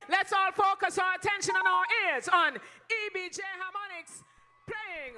let's all focus our attention and our ears on EBJ Harmonics playing.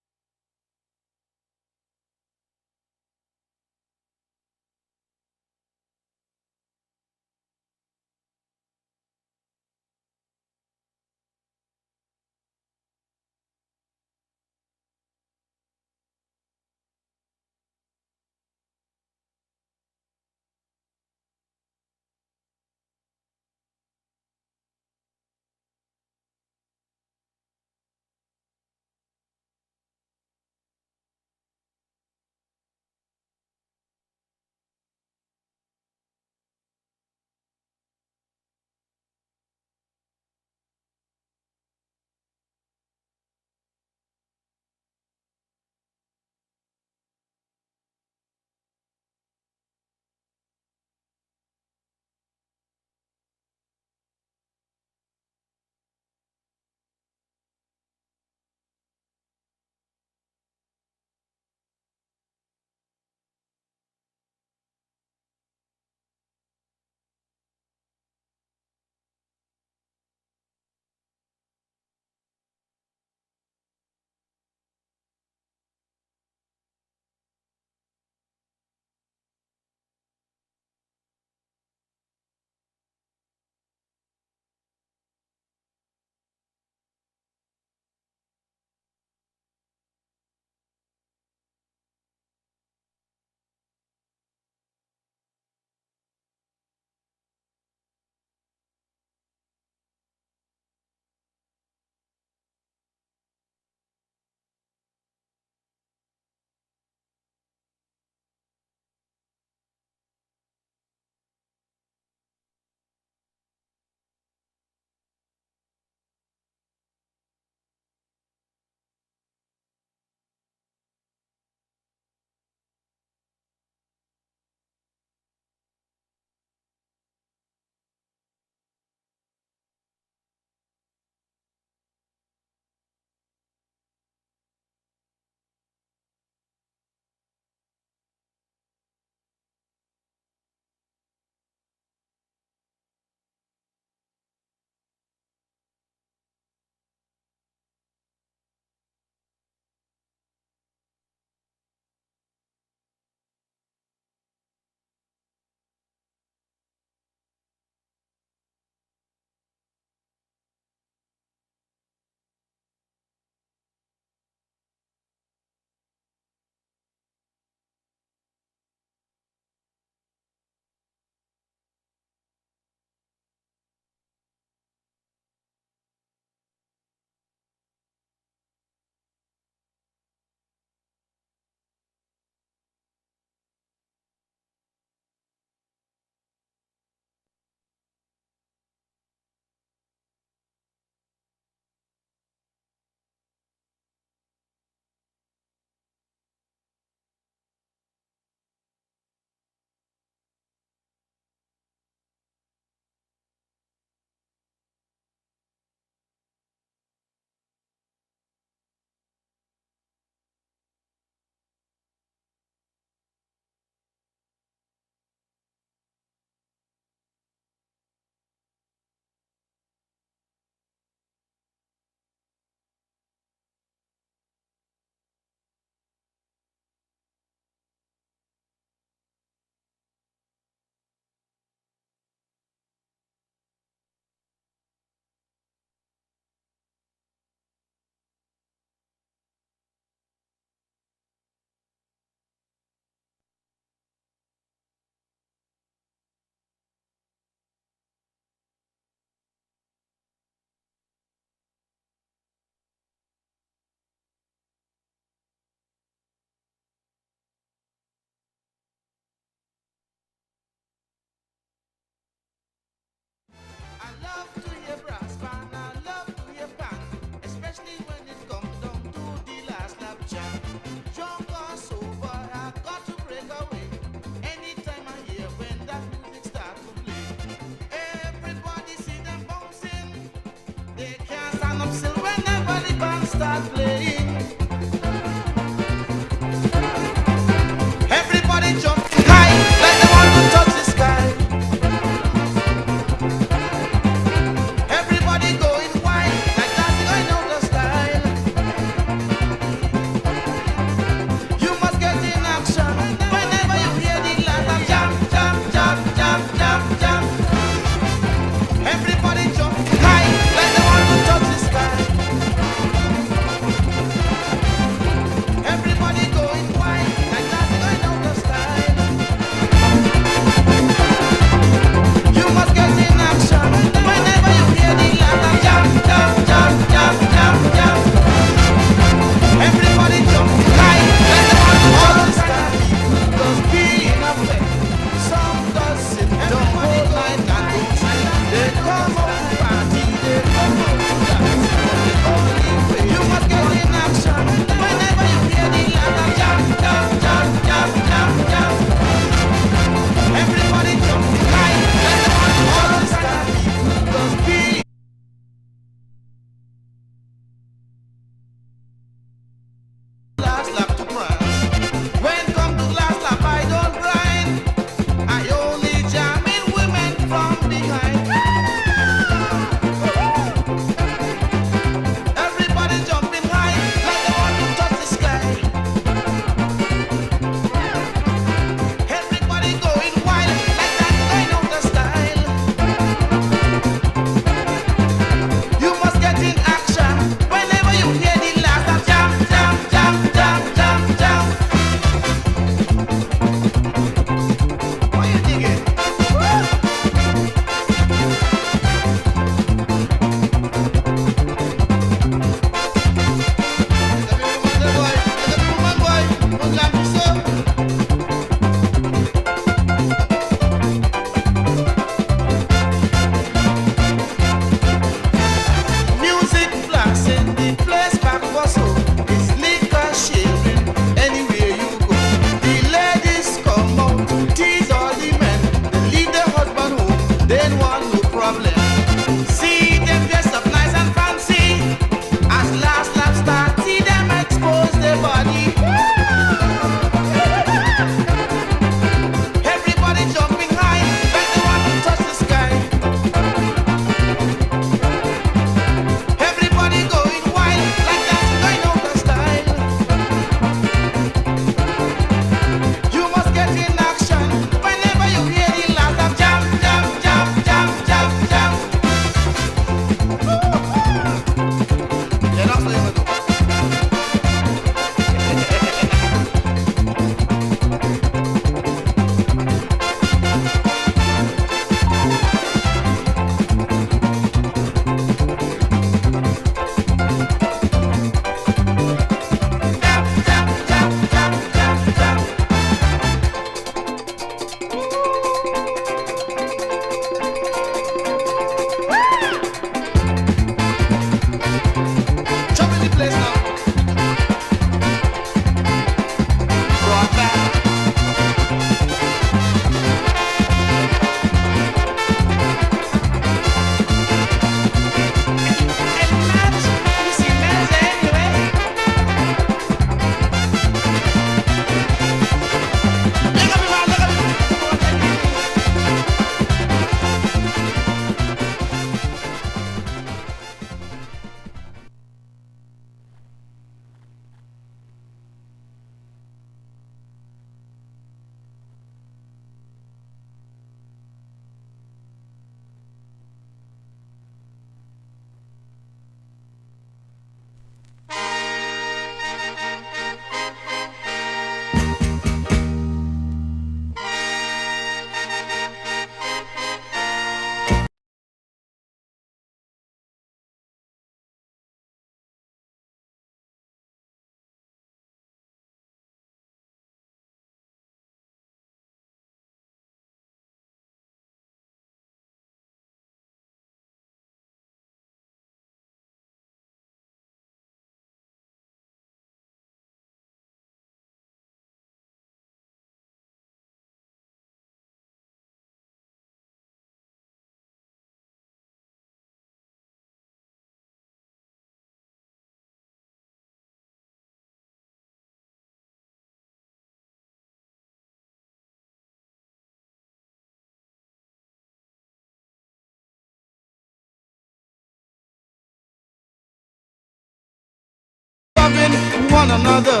one another.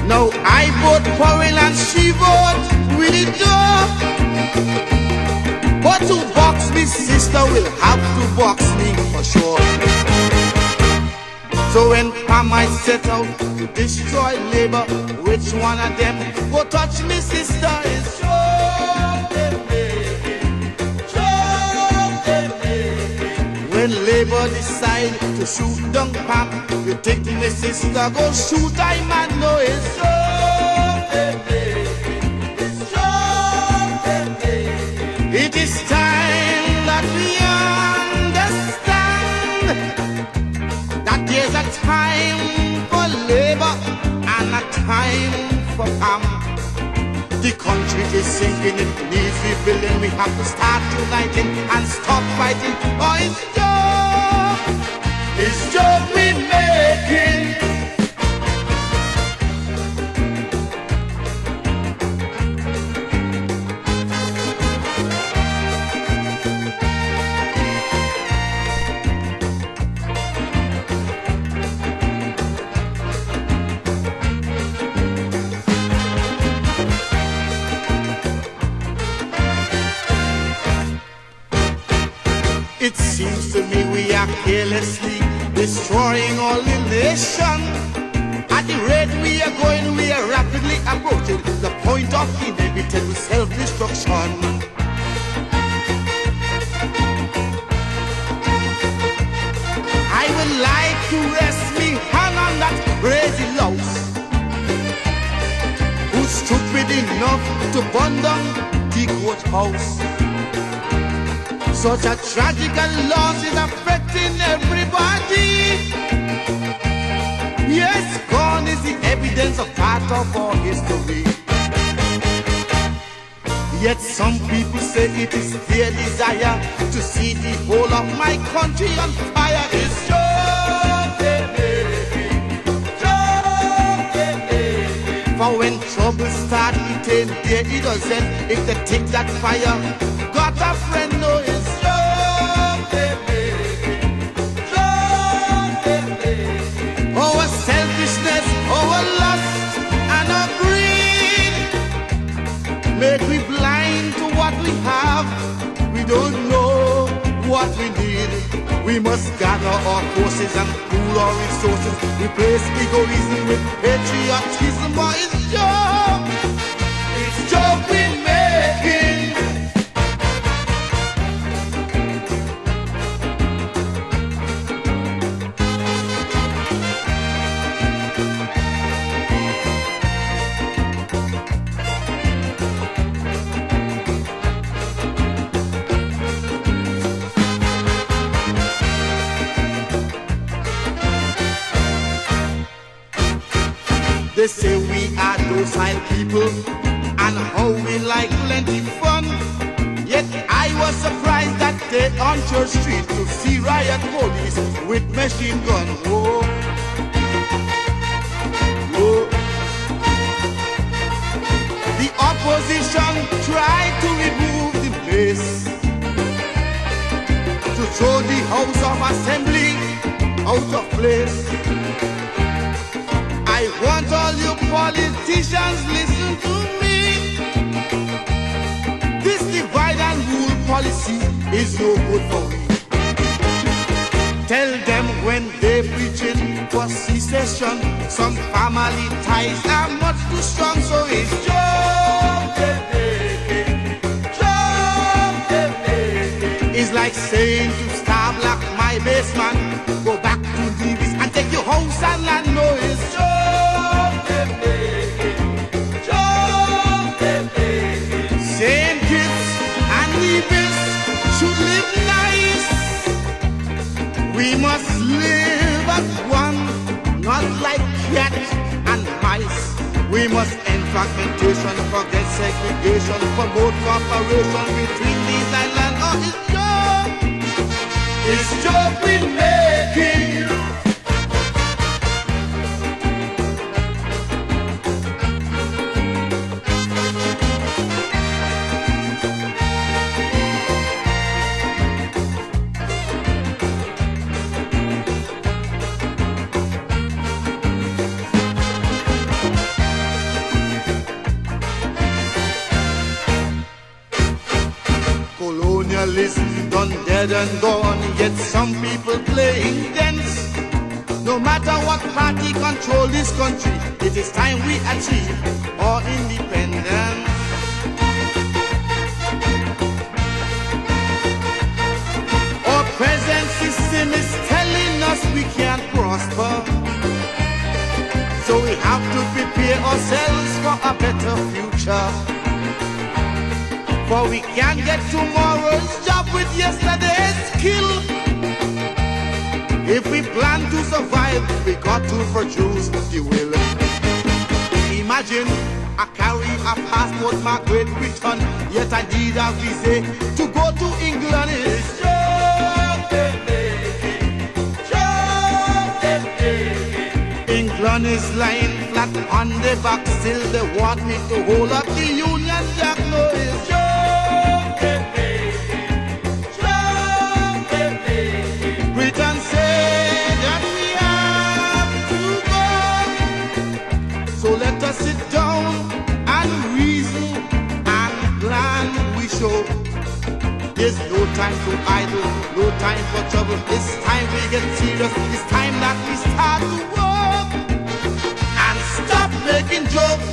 Now I vote for it and she vote with it though. But to box me, sister will have to box me for sure. So when I might set out to destroy labor, which one of them go touch me, sister? Is when labor decide to shoot down pap, you think me sister go shoot I man? No, it's it is time that we understand that there's a time for labor and a time for harm. The country is sinking, it needs rebuilding. We have to start uniting and stop fighting, or it's job we making. It seems to me we are carelessly destroying all the nation. At the rate we are going, we are rapidly approaching the point of inevitable self-destruction. I would like to rest me hand on that crazy louse who's stupid enough to burn down the courthouse. Such a tragical loss is affecting everybody. Yes, gone is the evidence of part of our history. Yet some people say it is their desire to see the whole of my country on fire. It's for when trouble start, it ain't there, it doesn't. If they take that fire, got a friend, no, it's our selfishness, our lust, and our greed make we blind to what we have. We don't know what we need. We must gather our forces and pool our resources. Replace egoism with patriotism, or it's job we making. They say we are docile people and how we like plenty fun. Yet I was surprised that day on Church Street to see riot police with machine gun. Whoa. Whoa. The opposition tried to remove the place, to throw the House of Assembly out of place. I want all you politicians listen to me. This divide and rule policy is no good for me. Tell them when they're preaching for secession, some family ties are much too strong, so it's it's like saying to Star-Block, my basement, go back to Nevis and take your house and land. No, it's same kids and Nevis should live nice. We must live as one, not like cats and mice. We must end fragmentation, forget segregation, promote cooperation between these islands. Oh, it's job we making. done dead and gone, yet some people playing dance. No matter what party control this country, it is time we achieve our independence. Our present system is telling us we can't prosper, so we have to prepare ourselves for a better future. For we can't get tomorrow's job with yesterday's skill. If we plan to survive, we got to produce the will. Imagine I carry a passport, my Great Britain, yet I need a visa to go to England. It's England is lying flat on the back, still they want me to hold up the Union Jack. No, it's Britain say that we have to go. So let us sit down and reason and plan we show. There's no time to idle, no time for trouble. It's time we get serious. It's time that we start to work and stop making jokes.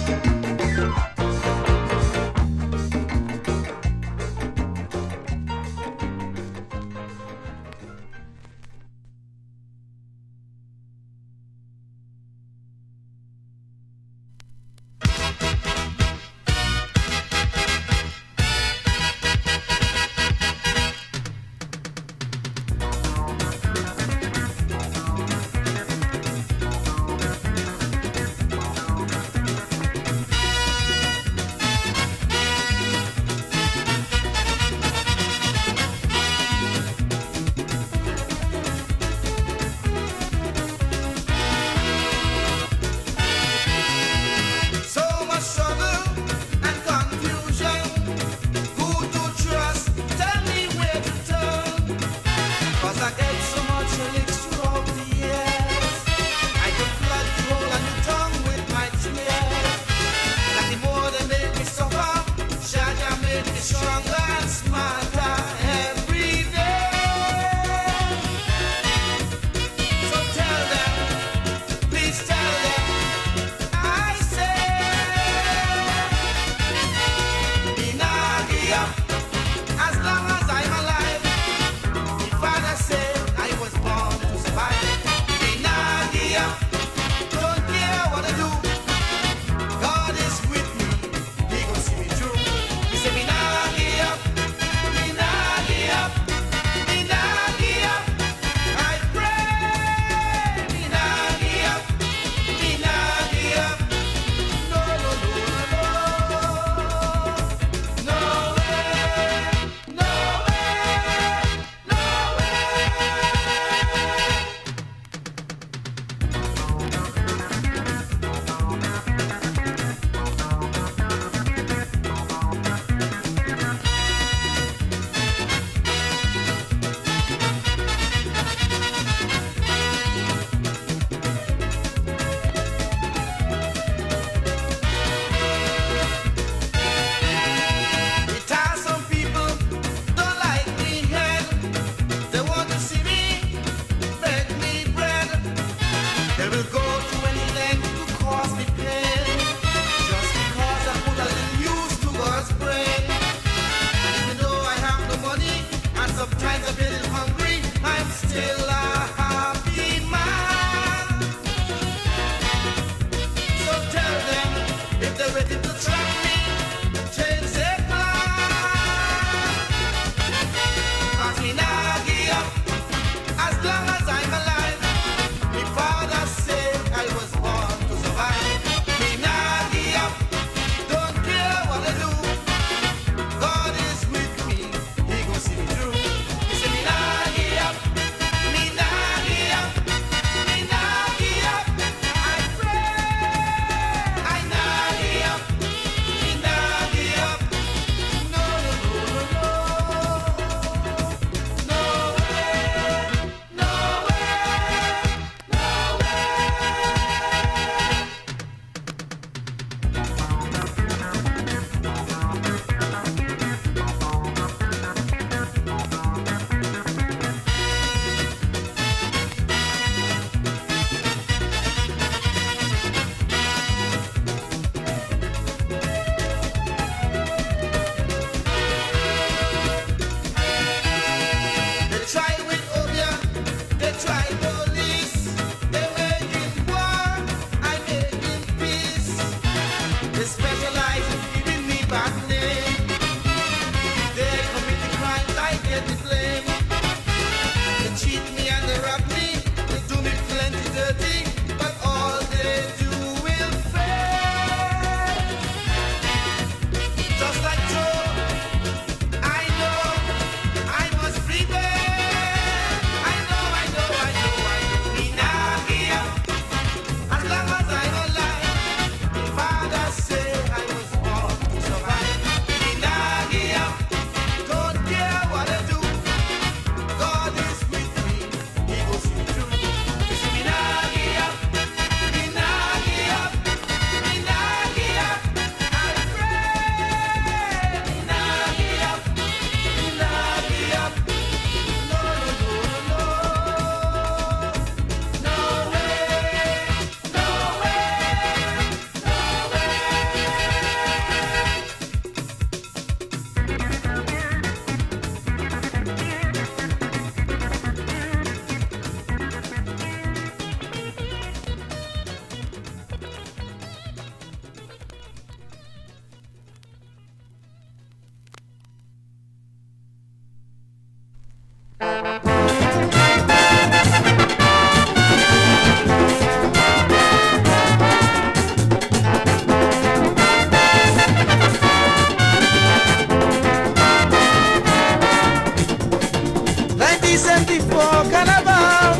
Carnival,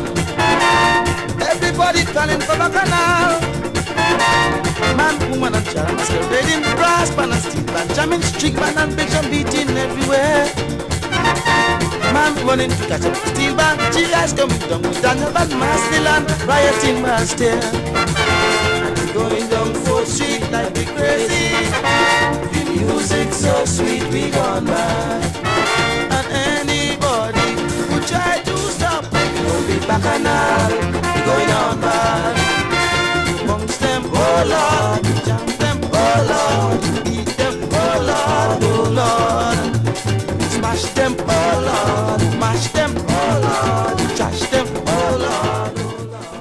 everybody calling for the canal. Man, woman, and child masquerading brass band and steel band, jamming street band and bitch and beating everywhere. Man running to catch up steel band, G-guys coming down with Daniel Band, Mastiland, rioting Mastill. And going down 4th Street like we crazy. The music so sweet, we gone mad. And anybody who try to stop, we'll be back and all, we going on bad. Amongst them, oh Lord, jam them, oh Lord, beat them, oh Lord, oh Lord. Smash them, oh Lord, mash them, oh Lord, trash them, oh Lord, oh Lord.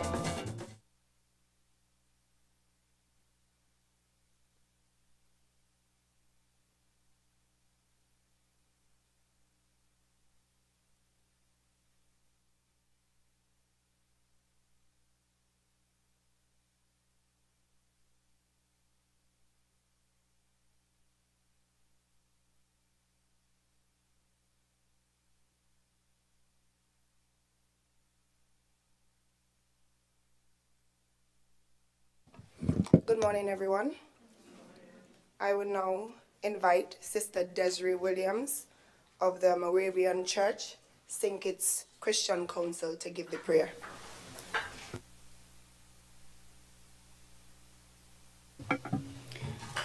Good morning, everyone. I would now invite Sister Desiree Williams of the Moravian Church, St. Kitts Christian Council, to give the prayer.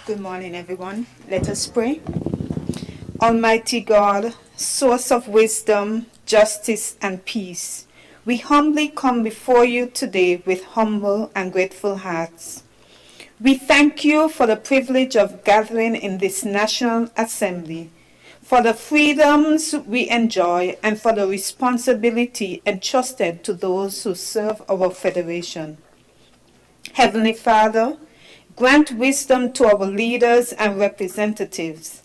Good morning, everyone. Let us pray. Almighty God, source of wisdom, justice, and peace, we humbly come before you today with humble and grateful hearts. We thank you for the privilege of gathering in this National Assembly, for the freedoms we enjoy, and for the responsibility entrusted to those who serve our Federation. Heavenly Father, grant wisdom to our leaders and representatives.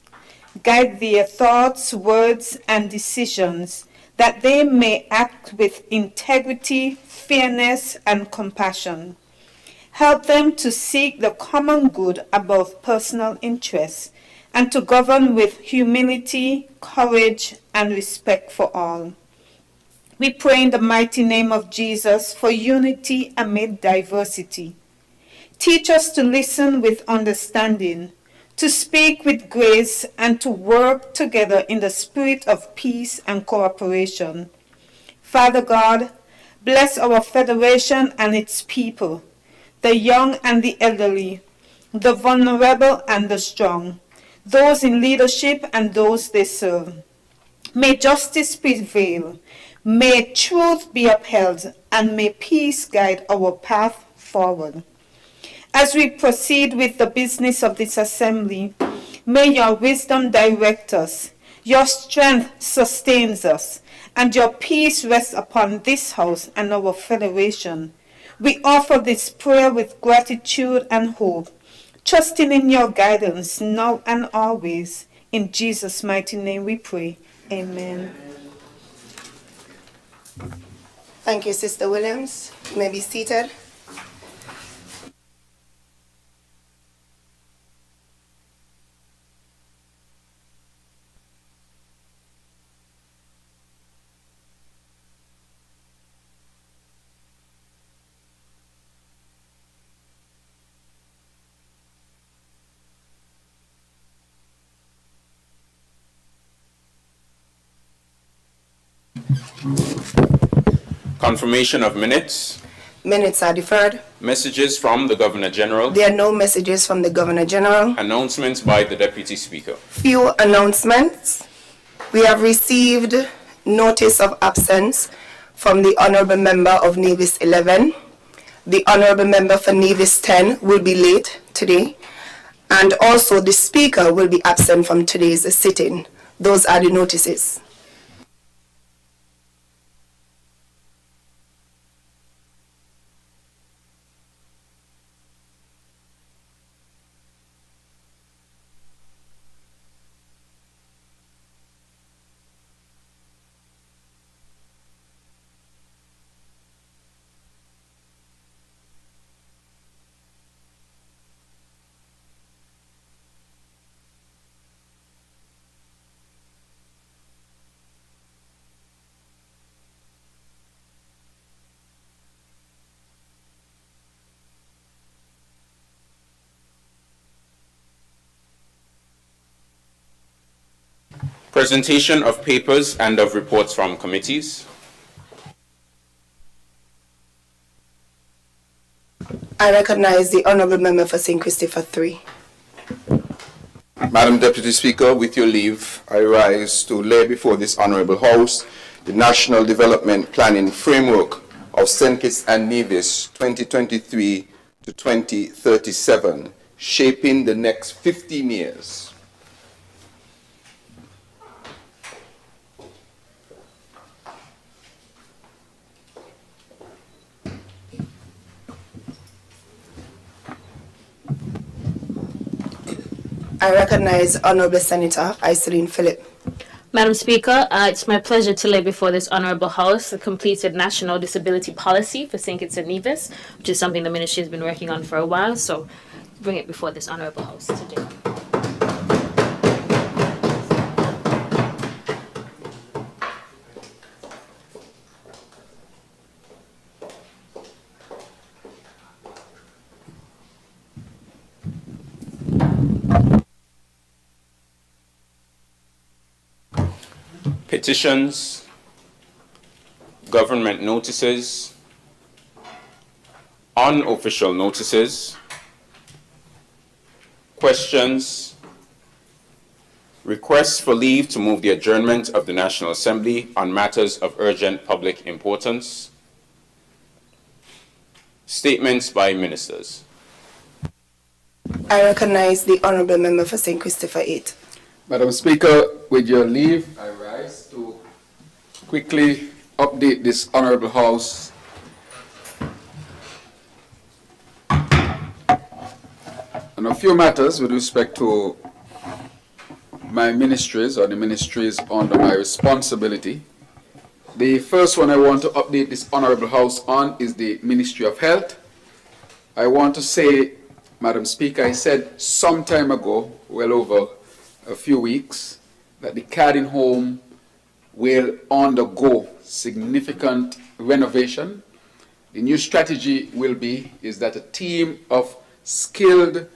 Guide their thoughts, words, and decisions, that they may act with integrity, fairness, and compassion. Help them to seek the common good above personal interests, and to govern with humility, courage, and respect for all. We pray in the mighty name of Jesus for unity amid diversity. Teach us to listen with understanding, to speak with grace, and to work together in the spirit of peace and cooperation. Father God, bless our Federation and its people, the young and the elderly, the vulnerable and the strong, those in leadership and those they serve. May justice prevail, may truth be upheld, and may peace guide our path forward. As we proceed with the business of this assembly, may your wisdom direct us, your strength sustains us, and your peace rest upon this house and our federation. We offer this prayer with gratitude and hope, trusting in your guidance now and always. In Jesus' mighty name we pray. Amen. Thank you, Sister Williams. You may be seated. Confirmation of minutes. Minutes are deferred. Messages from the Governor General. There are no messages from the Governor General. Announcements by the Deputy Speaker. Few announcements. We have received notice of absence from the Honorable Member of Nevis 11. The Honorable Member for Nevis 10 will be late today. And also the Speaker will be absent from today's sitting. Those are the notices. Presentation of papers and of reports from committees. I recognize the Honourable Member for St. Christopher 3. Madam Deputy Speaker, with your leave, I rise to lay before this Honourable House the National Development Planning Framework of St. Kitts and Nevis 2023 to 2037, shaping the next 15 years. I recognize Honourable Senator Iselin Philip. Madam Speaker, it's my pleasure to lay before this Honourable House the completed National Disability Policy for St. Kitts and Nevis, which is something the Ministry has been working on for a while, so bring it before this Honourable House today. Petitions, government notices, unofficial notices, questions, requests for leave to move the adjournment of the National Assembly on matters of urgent public importance, statements by ministers. I recognize the Honourable Member for St. Christopher 8. Madam Speaker, with your leave, I rise to quickly update this Honourable House on a few matters with respect to my ministries or the ministries under my responsibility. The first one I want to update this Honourable House on is the Ministry of Health. I want to say, Madam Speaker, I said some time ago, well over a few weeks, that the Cardin home will undergo significant renovation. The new strategy is that a team of skilled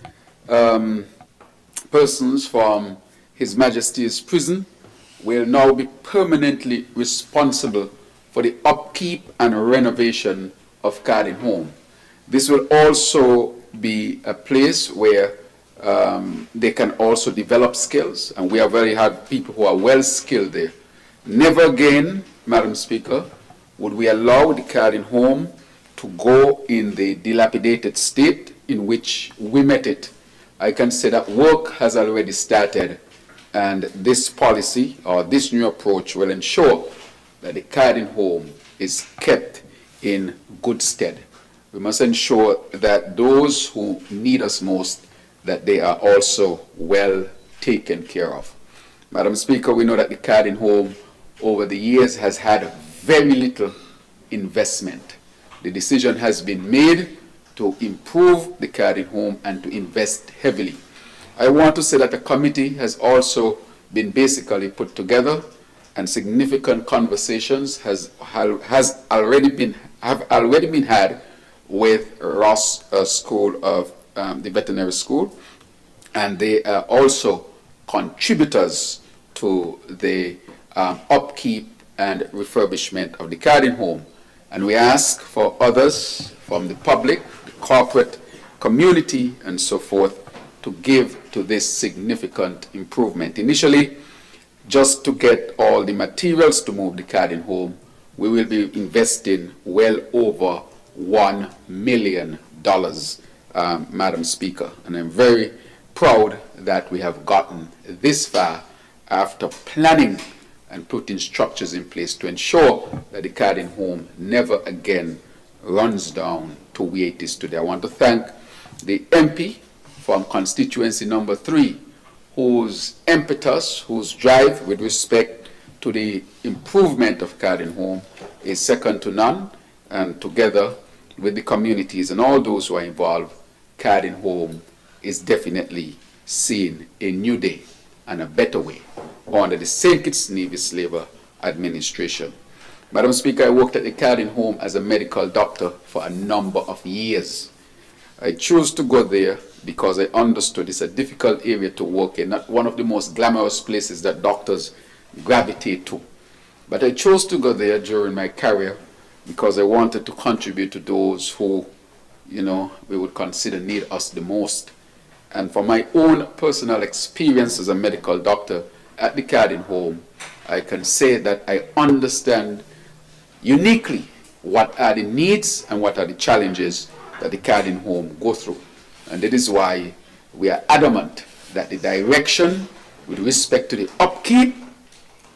persons from His Majesty's prison will now be permanently responsible for the upkeep and renovation of Cardin home. This will also be a place where they can also develop skills, and we have already had people who are well skilled there. Never again, Madam Speaker, would we allow the Cardin home to go in the dilapidated state in which we met it. I can say that work has already started, and this policy or this new approach will ensure that the Cardin home is kept in good stead. We must ensure that those who need us most, that they are also well taken care of. Madam Speaker, we know that the Cardin home over the years has had very little investment. The decision has been made to improve the Cardin home and to invest heavily. I want to say that a committee has also been basically put together, and significant conversations have already been had with Ross School of the veterinary school, and they are also contributors to the upkeep and refurbishment of the Cardin home. And we ask for others from the public, the corporate community, and so forth, to give to this significant improvement. Initially, just to get all the materials to move the Cardin home, we will be investing well over $1 million, Madam Speaker. And I'm very proud that we have gotten this far after planning and putting structures in place to ensure that the Cardin home never again runs down to where it is today. I want to thank the MP from constituency number 3, whose impetus, whose drive with respect to the improvement of Cardin home is second to none, and together with the communities and all those who are involved, Cardin home is definitely seeing a new day and a better way under the St. Kitts Nevis Labour Administration. Madam Speaker, I worked at the Cardin home as a medical doctor for a number of years. I chose to go there because I understood it's a difficult area to work in, not one of the most glamorous places that doctors gravitate to. But I chose to go there during my career because I wanted to contribute to those who, we would consider need us the most. And from my own personal experience as a medical doctor at the Cardin home, I can say that I understand uniquely what are the needs and what are the challenges that the Cardin home go through. And that is why we are adamant that the direction with respect to the upkeep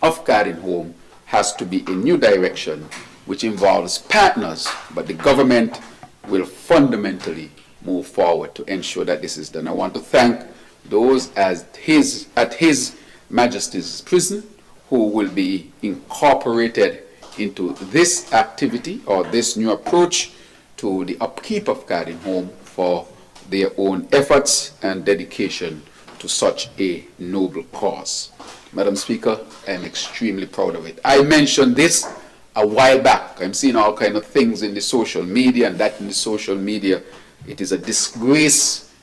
of Cardin home has to be a new direction which involves partners, but the government will fundamentally move forward to ensure that this is done. I want to thank those at His Majesty's prison who will be incorporated into this activity or this new approach to the upkeep of Cardin home for their own efforts and dedication to such a noble cause. Madam Speaker, I'm extremely proud of it. I mentioned this a while back. I'm seeing all kinds of things in the social media, and that in the social media, it is a disgrace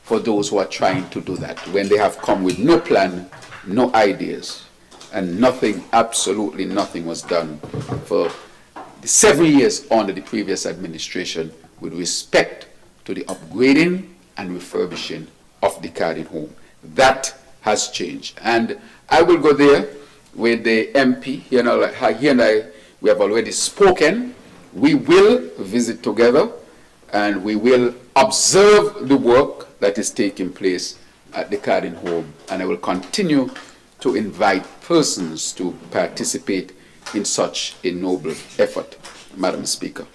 for those who are trying to do that when they have come with no plan, no ideas, and nothing, absolutely nothing was done for the 7 years under the previous administration with respect to the upgrading and refurbishing of the Cardin home. That has changed. And I will go there with the MP. He and I, we have already spoken. We will visit together and we will observe the work that is taking place at the Cardin home. And I will continue to invite persons to participate in such a noble effort, Madam Speaker.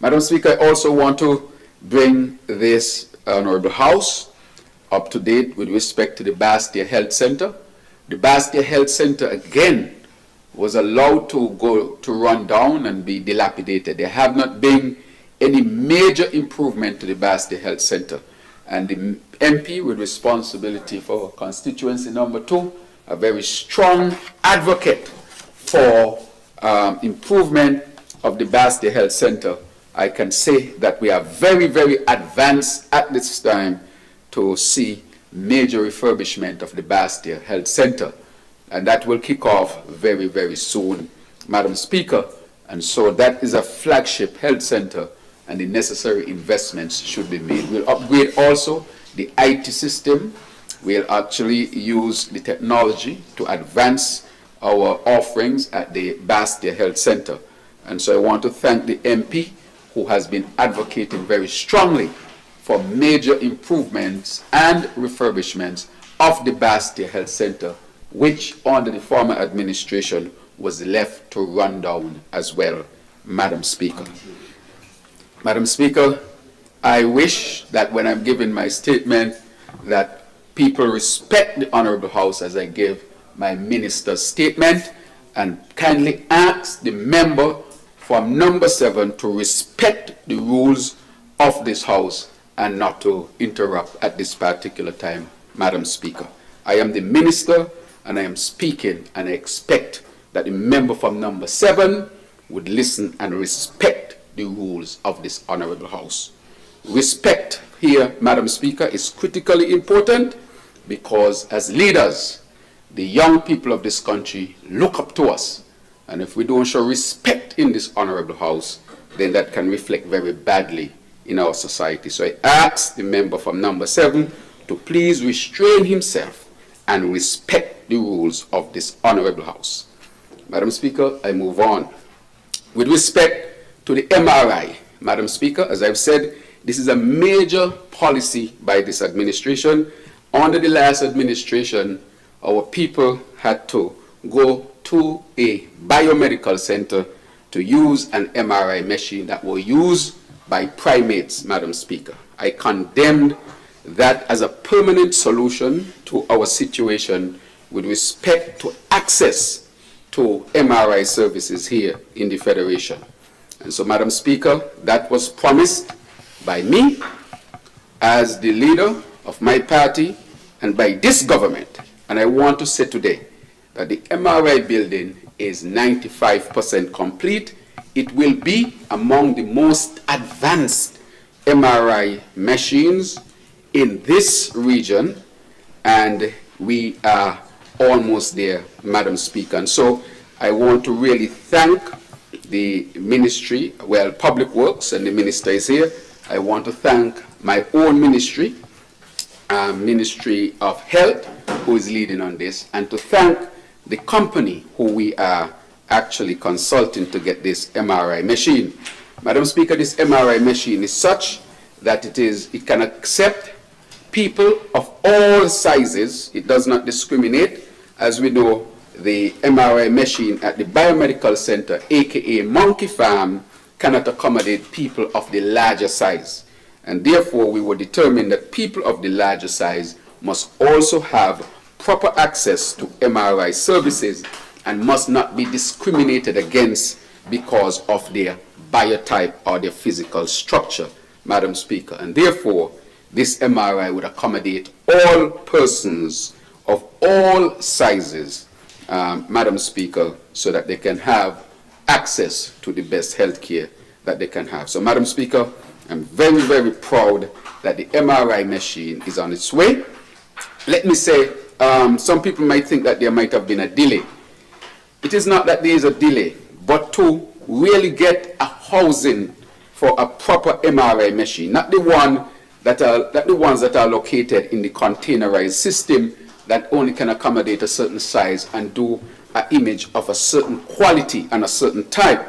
Madam Speaker, I also want to bring this Honorable House up to date with respect to the Bastia Health Center. The Bastia Health Center, again, was allowed to run down and be dilapidated. There have not been any major improvement to the Bastia Health Center. And the MP with responsibility for constituency number 2, a very strong advocate for improvement of the Bastia Health Center, I can say that we are very, very advanced at this time to see major refurbishment of the Bastia Health Center. And that will kick off very, very soon, Madam Speaker. And so that is a flagship health center and the necessary investments should be made. We'll upgrade also the IT system. We'll actually use the technology to advance our offerings at the Bastia Health Center. And so I want to thank the MP who has been advocating very strongly for major improvements and refurbishments of the Bastia Health Center, which under the former administration was left to run down as well, Madam Speaker. Madam Speaker, I wish that when I'm giving my statement that people respect the Honorable House as I give my minister's statement and kindly ask the member from number 7 to respect the rules of this House and not to interrupt at this particular time, Madam Speaker. I am the minister and I am speaking, and I expect that the member from number 7 would listen and respect the rules of this Honorable House. Respect here, Madam Speaker, is critically important because as leaders, the young people of this country look up to us. And if we don't show respect in this Honorable House, then that can reflect very badly in our society. So I ask the member from number 7 to please restrain himself and respect the rules of this Honorable House. Madam Speaker, I move on. With respect to the MRI, Madam Speaker, as I've said, this is a major policy by this administration. Under the last administration, our people had to go to a biomedical center to use an MRI machine that were used by primates, Madam Speaker. I condemned that as a permanent solution to our situation with respect to access to MRI services here in the Federation. And so, Madam Speaker, that was promised by me as the leader of my party and by this government. And I want to say today that the MRI building is 95% complete. It will be among the most advanced MRI machines in this region, and we are almost there, Madam Speaker. And so I want to really thank the ministry, well, Public Works, and the minister is here. I want to thank my own ministry, Ministry of Health, who is leading on this, and to thank the company who we are actually consulting to get this MRI machine. Madam Speaker, this MRI machine is such that it can accept people of all sizes. It does not discriminate. As we know, the MRI machine at the Biomedical Center, aka Monkey Farm, cannot accommodate people of the larger size. And therefore, we were determined that people of the larger size must also have proper access to MRI services and must not be discriminated against because of their biotype or their physical structure, Madam Speaker. And therefore, this MRI would accommodate all persons of all sizes, Madam Speaker, so that they can have access to the best health care that they can have. So, Madam Speaker, I'm very, very proud that the MRI machine is on its way. Let me say, some people might think that there might have been a delay. It is not that there is a delay, but to really get a housing for a proper MRI machine, not the ones that are located in the containerized system that only can accommodate a certain size and do an image of a certain quality and a certain type.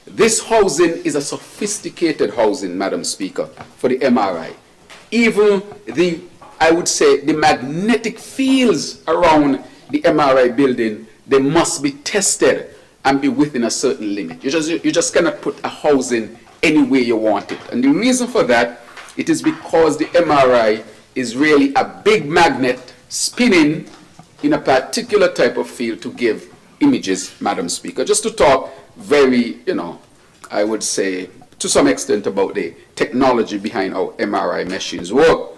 This housing is a sophisticated housing, Madam Speaker, for the MRI. Even I would say, the magnetic fields around the MRI building, they must be tested and be within a certain limit. You just cannot put a housing any way you want it. And the reason for that, it is because the MRI is really a big magnet spinning in a particular type of field to give images, Madam Speaker. Just to talk very, I would say, to some extent about the technology behind our MRI machines work.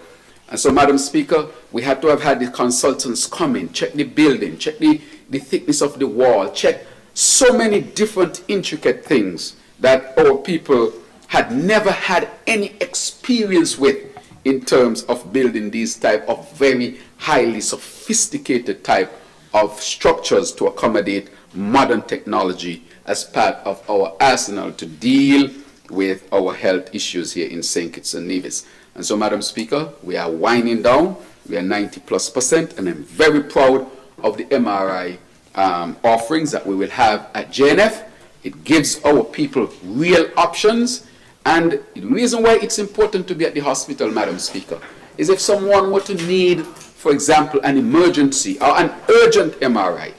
And so, Madam Speaker, we had to have had the consultants come in, check the building, check the thickness of the wall, check so many different intricate things that our people had never had any experience with in terms of building these type of very highly sophisticated type of structures to accommodate modern technology as part of our arsenal to deal with our health issues here in St. Kitts and Nevis. And so, Madam Speaker, we are winding down. We are 90+%, and I'm very proud of the MRI offerings that we will have at JNF. It gives our people real options. And the reason why it's important to be at the hospital, Madam Speaker, is if someone were to need, for example, an emergency or an urgent MRI,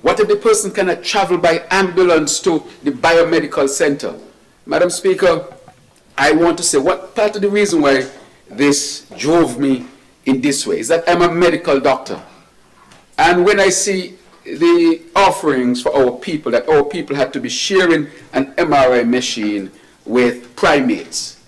what if the person cannot travel by ambulance to the biomedical center? Madam Speaker, I want to say what part of the reason why this drove me in this way is that I'm a medical doctor. And when I see the offerings for our people, that our people had to be sharing an MRI machine with primates,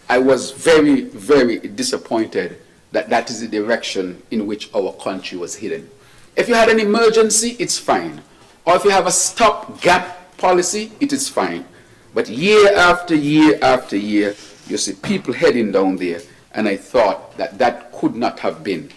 I was very, very disappointed that that is the direction in which our country was heading. If you had an emergency, it's fine. Or if you have a stop-gap policy, it is fine. But year after year after year, you see people heading down there, and I thought that that could not have been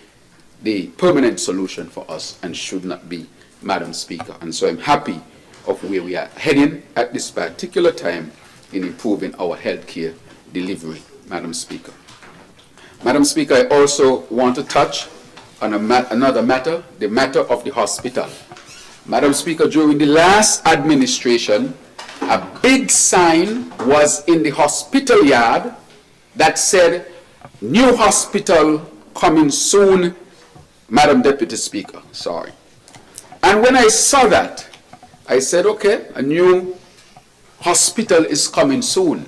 the permanent solution for us and should not be, Madam Speaker. And so I'm happy of where we are heading at this particular time in improving our healthcare delivery, Madam Speaker. Madam Speaker, I also want to touch on another matter, the matter of the hospital. Madam Speaker, during the last administration, a big sign was in the hospital yard that said, "New hospital coming soon," Madam Deputy Speaker, sorry. And when I saw that, I said, okay, a new hospital is coming soon.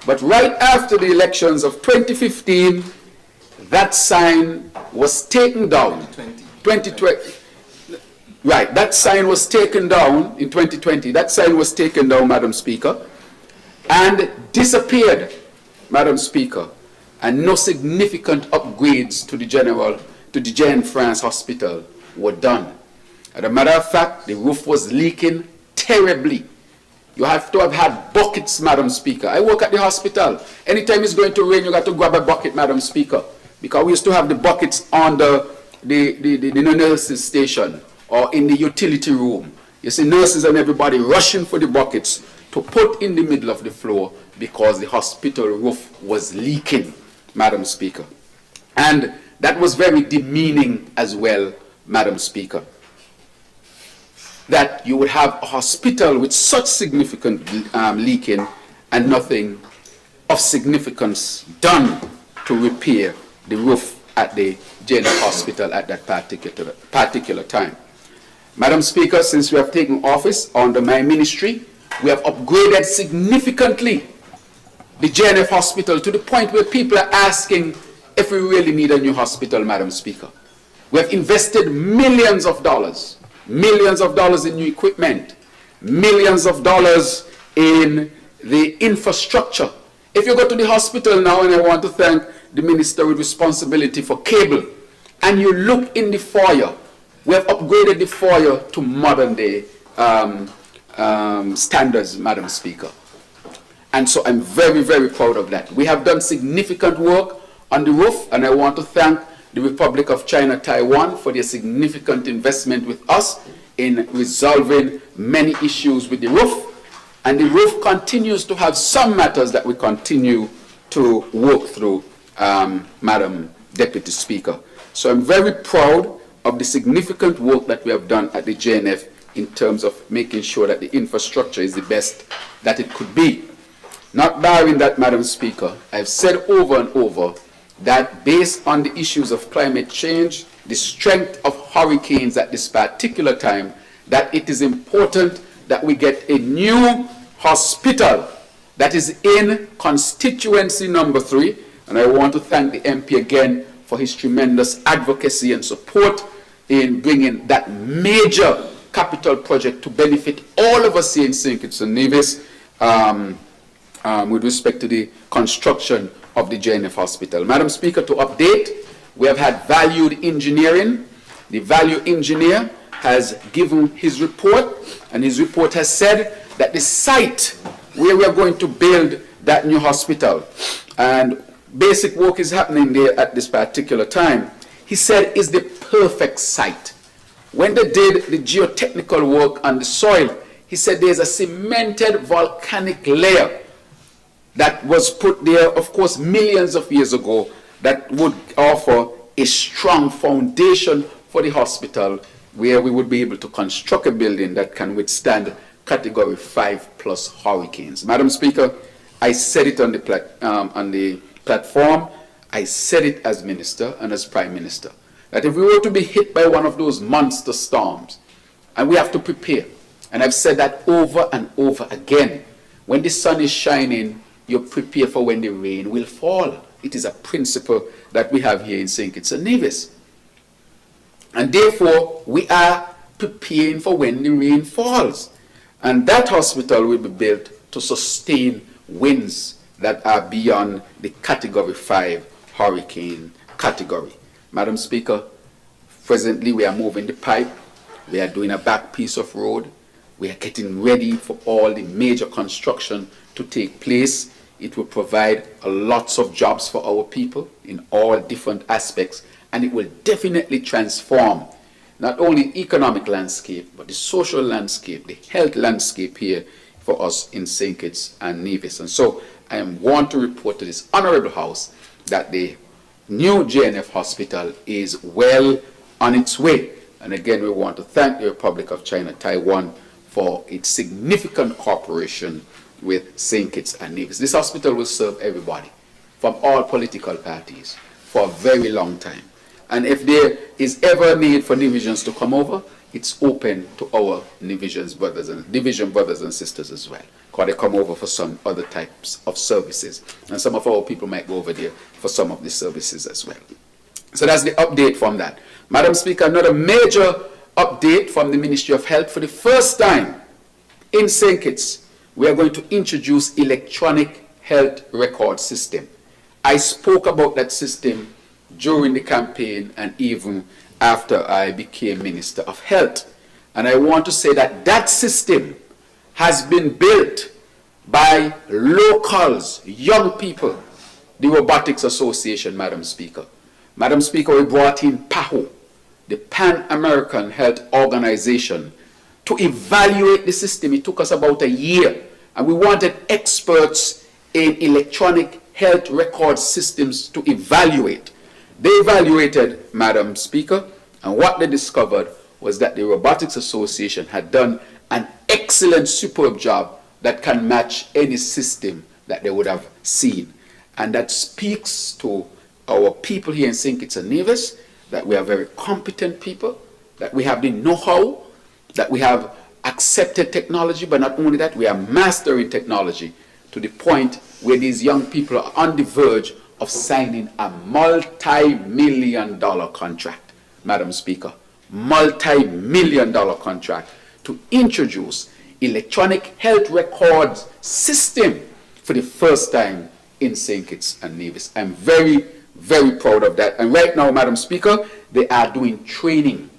But right after the elections of 2015, that sign was taken down. 2020. Right, that sign was taken down in 2020. That sign was taken down, Madam Speaker, and disappeared, Madam Speaker. And no significant upgrades to the Jean France Hospital were done. As a matter of fact, the roof was leaking terribly. You have to have had buckets, Madam Speaker. I work at the hospital. Anytime it's going to rain, you got to grab a bucket, Madam Speaker, because we used to have the buckets on the the nurses station or in the utility room, you see nurses and everybody rushing for the buckets to put in the middle of the floor because the hospital roof was leaking, Madam Speaker. And that was very demeaning as well, Madam Speaker. That you would have a hospital with such significant leaking and nothing of significance done to repair the roof at the JNF hospital at that particular time. Madam Speaker, since we have taken office under my ministry, we have upgraded significantly the JNF hospital to the point where people are asking if we really need a new hospital, Madam Speaker. We have invested millions of dollars in new equipment, millions of dollars in the infrastructure. If you go to the hospital now, and I want to thank the Minister with responsibility for cable, and you look in the foyer, we have upgraded the foyer to modern day standards, Madam Speaker. And so I'm very, very proud of that. We have done significant work on the roof, and I want to thank the Republic of China, Taiwan, for their significant investment with us in resolving many issues with the roof. And the roof continues to have some matters that we continue to work through, Madam Deputy Speaker. So I'm very proud of the significant work that we have done at the JNF in terms of making sure that the infrastructure is the best that it could be. Not barring that, Madam Speaker, I've said over and over that based on the issues of climate change, the strength of hurricanes at this particular time, that it is important that we get a new hospital that is in constituency number 3. And I want to thank the MP again for his tremendous advocacy and support in bringing that major capital project to benefit all of us here in St. Kitts and Nevis with respect to the construction of the JNF hospital. Madam Speaker, to update, we have had valued engineering. The value engineer has given his report, and his report has said that the site where we are going to build that new hospital, and basic work is happening there at this particular time, he said is the perfect site. When they did the geotechnical work on the soil, he said there's a cemented volcanic layer that was put there, of course, millions of years ago, that would offer a strong foundation for the hospital, where we would be able to construct a building that can withstand Category 5+ hurricanes. Madam Speaker, I said it on the platform, I said it as Minister and as Prime Minister, that if we were to be hit by one of those monster storms, and we have to prepare, and I've said that over and over again, when the sun is shining, you prepare for when the rain will fall. It is a principle that we have here in St. Kitts and Nevis. And therefore, we are preparing for when the rain falls. And that hospital will be built to sustain winds that are beyond the Category 5 hurricane category. Madam Speaker, presently we are moving the pipe. We are doing a back piece of road. We are getting ready for all the major construction to take place. It will provide lots of jobs for our people in all different aspects, and it will definitely transform not only the economic landscape, but the social landscape, the health landscape here for us in St. Kitts and Nevis. And so I want to report to this Honorable House that the new JNF hospital is well on its way. And again, we want to thank the Republic of China, Taiwan, for its significant cooperation with St. Kitts and Nevis. This hospital will serve everybody from all political parties for a very long time. And if there is ever a need for divisions to come over, it's open to our division brothers and sisters as well, because they come over for some other types of services. And some of our people might go over there for some of the services as well. So that's the update from that. Madam Speaker, another major update from the Ministry of Health. For the first time in St. Kitts, we are going to introduce electronic health record system. I spoke about that system during the campaign and even after I became Minister of Health. And I want to say that that system has been built by locals, young people, the Robotics Association, Madam Speaker. Madam Speaker, we brought in PAHO, the Pan-American Health Organization to evaluate the system. It took us about a year, and we wanted experts in electronic health record systems to evaluate. They evaluated, Madam Speaker, and what they discovered was that the Robotics Association had done an excellent, superb job that can match any system that they would have seen. And that speaks to our people here in St. Kitts and Nevis, that we are very competent people, that we have the know-how, that we have accepted technology, but not only that, we are mastering technology to the point where these young people are on the verge of signing a multi-million-dollar contract, Madam Speaker, multi-million-dollar contract to introduce electronic health records system for the first time in St. Kitts and Nevis. I'm very, very proud of that. And right now, Madam Speaker, they are doing training,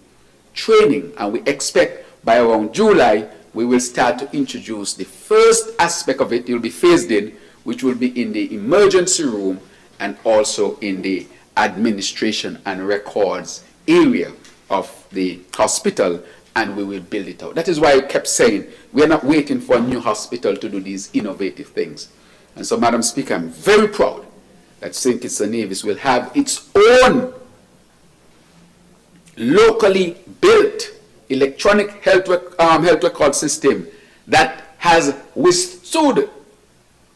and we expect by around July, we will start to introduce the first aspect of it. It will be phased in, which will be in the emergency room and also in the administration and records area of the hospital, and we will build it out. That is why I kept saying we are not waiting for a new hospital to do these innovative things. And so, Madam Speaker, I'm very proud that St. Kitts and Nevis will have its own locally built electronic health record system that has withstood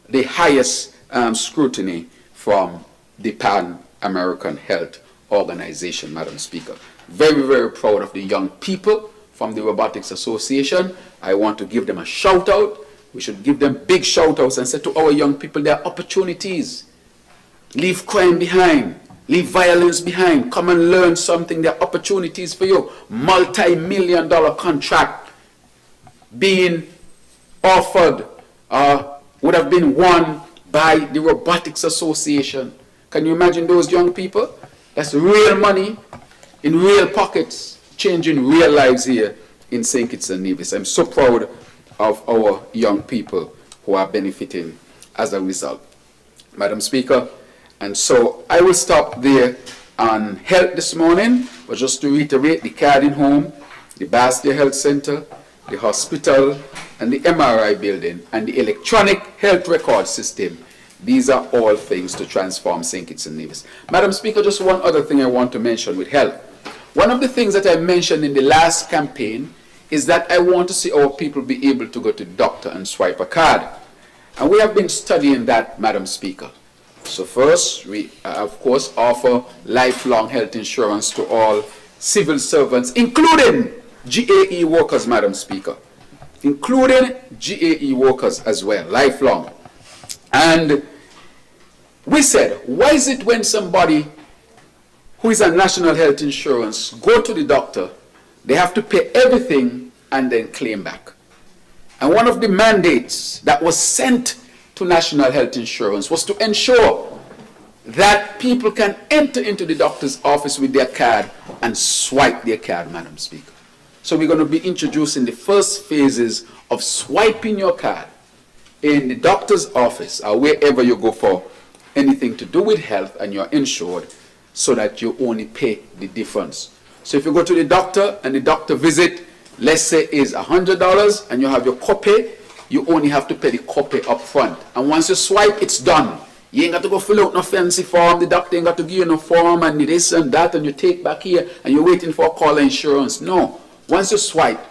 the highest scrutiny from the Pan-American Health Organization, Madam Speaker. Very, very proud of the young people from the Robotics Association. I want to give them a shout out. We should give them big shout outs and say to our young people, there are opportunities. Leave crime behind. Leave violence behind. Come and learn something. There are opportunities for you. Multi-million-dollar contract being offered would have been won by the Robotics Association. Can you imagine those young people? That's real money in real pockets, changing real lives here in St. Kitts and Nevis. I'm so proud of our young people who are benefiting as a result, Madam Speaker. And so I will stop there on health this morning, but just to reiterate, the Carding Home, the Bastia Health Center, the hospital, and the MRI building, and the electronic health record system, these are all things to transform St. Kitts and Nevis. Madam Speaker, just one other thing I want to mention with health. One of the things that I mentioned in the last campaign is that I want to see our people be able to go to the doctor and swipe a card. And we have been studying that, Madam Speaker. So first, we, of course, offer lifelong health insurance to all civil servants, including GAE workers, Madam Speaker. Including GAE workers as well, lifelong. And we said, why is it when somebody who is on national health insurance go to the doctor, they have to pay everything and then claim back? And one of the mandates that was sent to national health insurance was to ensure that people can enter into the doctor's office with their card and swipe their card, Madam Speaker. So we're going to be introducing the first phases of swiping your card in the doctor's office or wherever you go for anything to do with health and you're insured, so that you only pay the difference. So if you go to the doctor and the doctor visit, let's say, is $100 and you have your copay, you only have to pay the copay up front. And once you swipe, it's done. You ain't got to go fill out no fancy form. The doctor ain't got to give you no form and this and that, and you take back here and you're waiting for a call insurance. No. Once you swipe,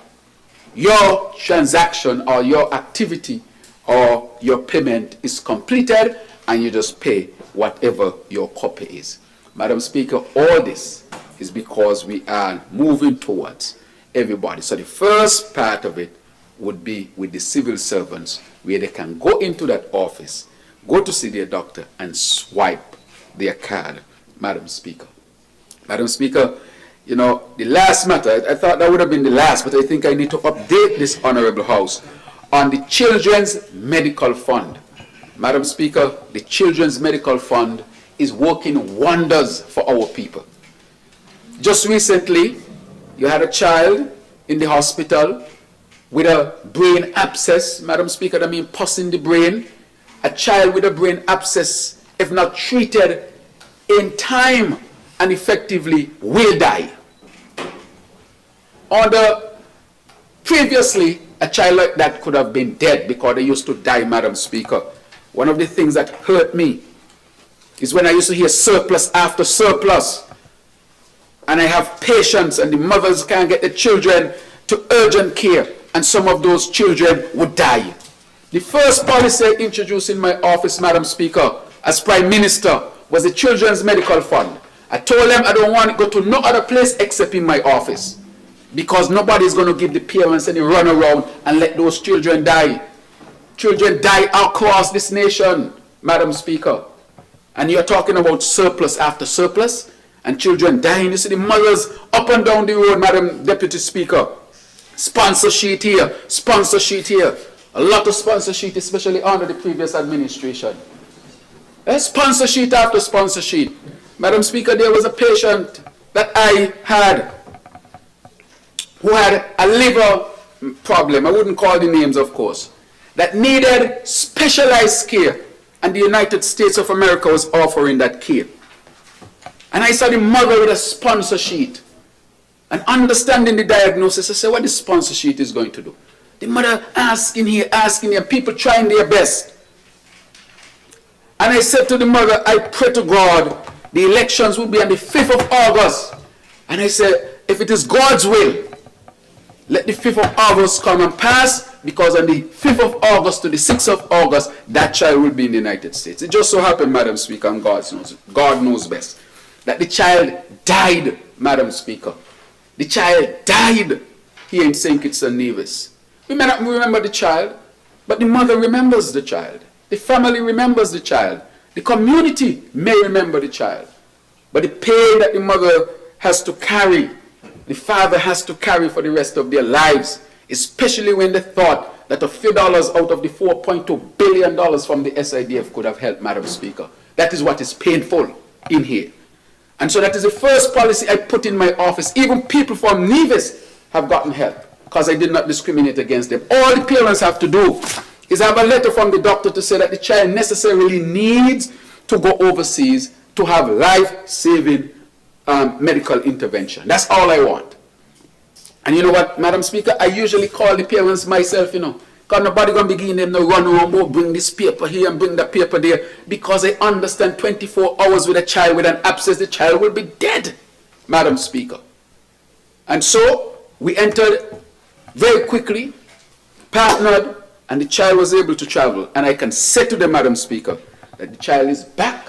your transaction or your activity or your payment is completed and you just pay whatever your copay is. Madam Speaker, all this is because we are moving towards everybody. So the first part of it would be with the civil servants, where they can go into that office, go to see their doctor and swipe their card, Madam Speaker. Madam Speaker, you know, the last matter, I thought that would have been the last, but I think I need to update this Honorable House on the Children's Medical Fund. Madam Speaker, the Children's Medical Fund is working wonders for our people. Just recently, you had a child in the hospital with a brain abscess, Madam Speaker, that means pus in the brain. A child with a brain abscess, if not treated in time and effectively, will die. Previously, a child like that could have been dead because they used to die, Madam Speaker. One of the things that hurt me is when I used to hear surplus after surplus. And I have patients and the mothers can't get the children to urgent care, and some of those children would die. The first policy I introduced in my office, Madam Speaker, as Prime Minister, was the Children's Medical Fund. I told them I don't want to go to no other place except in my office, because nobody is going to give the parents any runaround and let those children die. Children die across this nation, Madam Speaker. And you're talking about surplus after surplus and children dying. You see the mothers up and down the road, Madam Deputy Speaker. Sponsor sheet here, sponsor sheet here. A lot of sponsor sheet, especially under the previous administration. Sponsor sheet after sponsor sheet. Madam Speaker, there was a patient that I had who had a liver problem, I wouldn't call the names of course, that needed specialized care, and the United States of America was offering that care. And I saw the mother with a sponsor sheet, and understanding the diagnosis, I said, what this sponsor sheet is going to do? The mother asking here, people trying their best. And I said to the mother, I pray to God, the elections will be on the 5th of August. And I said, if it is God's will, let the 5th of August come and pass, because on the 5th of August to the 6th of August, that child will be in the United States. It just so happened, Madam Speaker, and God knows best, that the child died, Madam Speaker. The child died here in St. Kitts and Nevis. We may not remember the child, but the mother remembers the child. The family remembers the child. The community may remember the child. But the pain that the mother has to carry, the father has to carry for the rest of their lives, especially when they thought that a few dollars out of the $4.2 billion from the SIDF could have helped, Madam Speaker. That is what is painful in here. And so that is the first policy I put in my office. Even people from Nevis have gotten help, because I did not discriminate against them. All the parents have to do is have a letter from the doctor to say that the child necessarily needs to go overseas to have life-saving medical intervention. That's all I want. And you know what, Madam Speaker, I usually call the parents myself, because nobody going to begin them to run around, oh, bring this paper here and bring that paper there, because I understand 24 hours with a child with an abscess, the child will be dead, Madam Speaker. And so we entered very quickly, partnered, and the child was able to travel. And I can say to the Madam Speaker that the child is back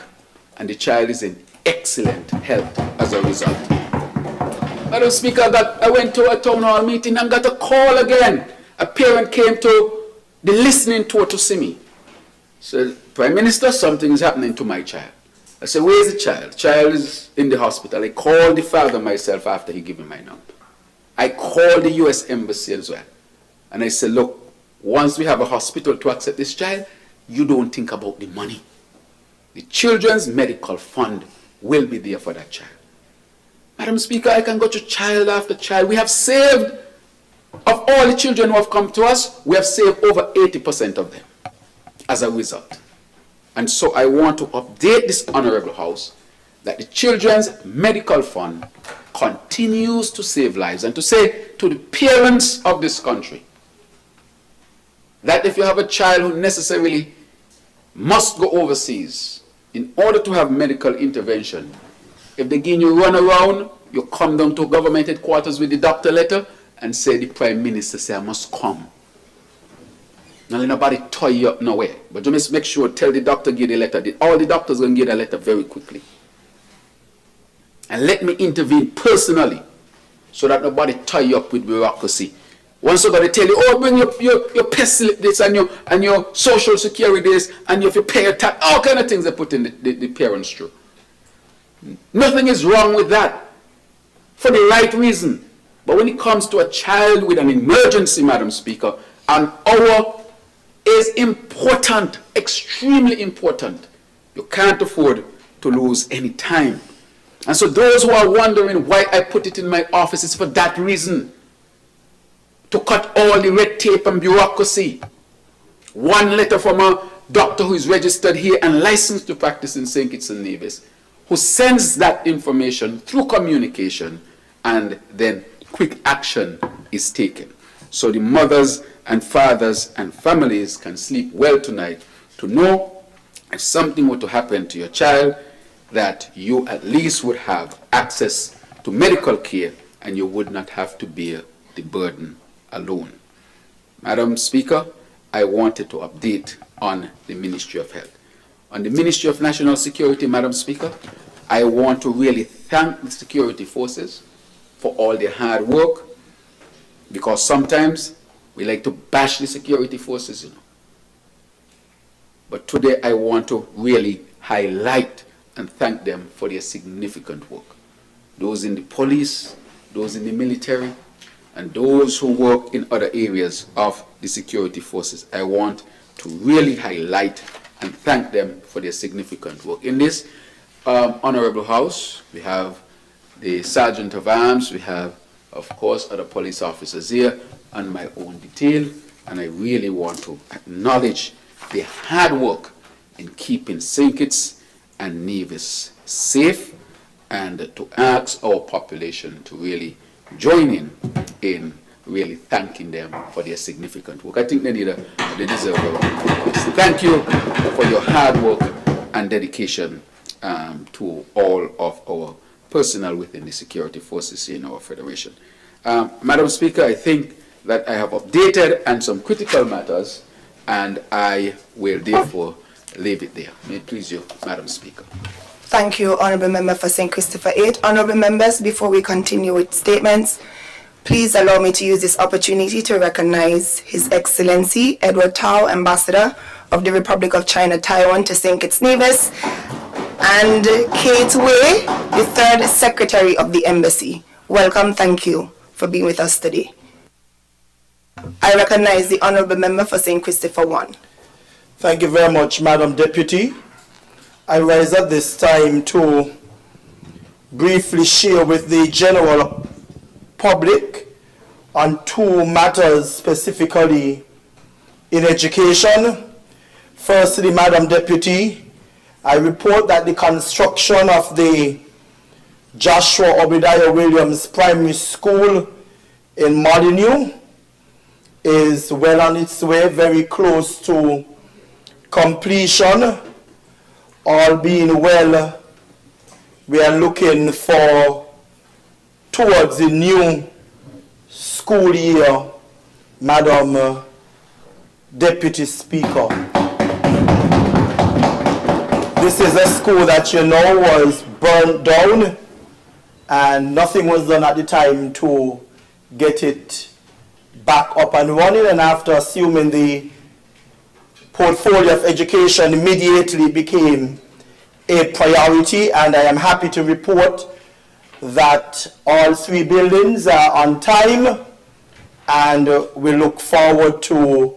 and the child is in excellent health as a result. Madam Speaker, I went to a town hall meeting and got a call again. A parent came to the listening tour to see me. Said, Prime Minister, something is happening to my child. I said, where is the child? The child is in the hospital. I called the father myself after he gave me my number. I called the U.S. Embassy as well. And I said, look, once we have a hospital to accept this child, you don't think about the money. The Children's Medical Fund will be there for that child. Madam Speaker, I can go to child after child. We have saved, of all the children who have come to us, we have saved over 80% of them as a result. And so I want to update this Honorable House that the Children's Medical Fund continues to save lives, and to say to the parents of this country that if you have a child who necessarily must go overseas in order to have medical intervention, if they give you run around, you come down to government headquarters with the doctor letter and say the Prime Minister say I must come. Now let nobody tie you up nowhere, but you must make sure, tell the doctor give the letter. All the doctors going to get a letter very quickly. And let me intervene personally so that nobody tie you up with bureaucracy. Once somebody tell you, oh, bring your pay slip this and your social security this, and if you pay your tax, all kind of things they put in the parents through. Nothing is wrong with that, for the right reason. But when it comes to a child with an emergency, Madam Speaker, an hour is important, extremely important. You can't afford to lose any time. And so those who are wondering why I put it in my office, is for that reason. To cut all the red tape and bureaucracy. One letter from a doctor who is registered here and licensed to practice in St. Kitts and Nevis, who sends that information through communication and then quick action is taken. So the mothers and fathers and families can sleep well tonight to know if something were to happen to your child, that you at least would have access to medical care and you would not have to bear the burden alone. Madam Speaker, I wanted to update on the Ministry of Health. On the Ministry of National Security, Madam Speaker, I want to really thank the security forces for all their hard work, because sometimes we like to bash the security forces, you know. But today I want to really highlight and thank them for their significant work. Those in the police, those in the military, and those who work in other areas of the security forces, I want to really highlight and thank them for their significant work. In this Honorable House, we have the Sergeant of Arms, we have, of course, other police officers here, and my own detail, and I really want to acknowledge the hard work in keeping St. Kitts and Nevis safe, and to ask our population to really join in really thanking them for their significant work. I think they deserve a round of applause. Thank you for your hard work and dedication to all of our personnel within the security forces in our federation. Madam Speaker, I think that I have updated on some critical matters, and I will therefore leave it there. May it please you, Madam Speaker. Thank you, Honourable Member for St. Christopher 8. Honourable Members, before we continue with statements, please allow me to use this opportunity to recognize His Excellency Edward Tao, Ambassador of the Republic of China, Taiwan to St. Kitts Nevis, and Kate Wei, the third Secretary of the Embassy. Welcome, thank you for being with us today. I recognize the Honourable Member for St. Christopher 1. Thank you very much, Madam Deputy. I rise at this time to briefly share with the general public on two matters specifically in education. Firstly, Madam Deputy, I report that the construction of the Joshua Obadiah Williams Primary School in Molyneux is well on its way, very close to completion. All being well, we are looking for towards the new school year, Madam Deputy Speaker. This is a school that you know was burned down and nothing was done at the time to get it back up and running, and after assuming the portfolio of education immediately became a priority, and I am happy to report that all three buildings are on time, and we look forward to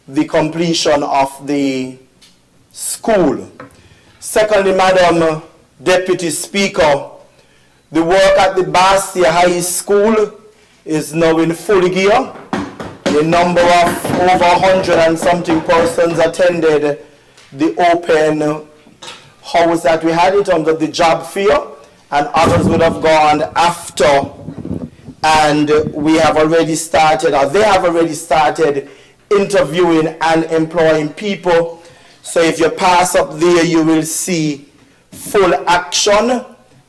the completion of the school. Secondly, Madam Deputy Speaker, the work at the Bastia High School is now in full gear. A number of over 100 and something persons attended the open house that we had it under the job fair, and others would have gone after, and we have already started, or they have already started interviewing and employing people. So if you pass up there, you will see full action,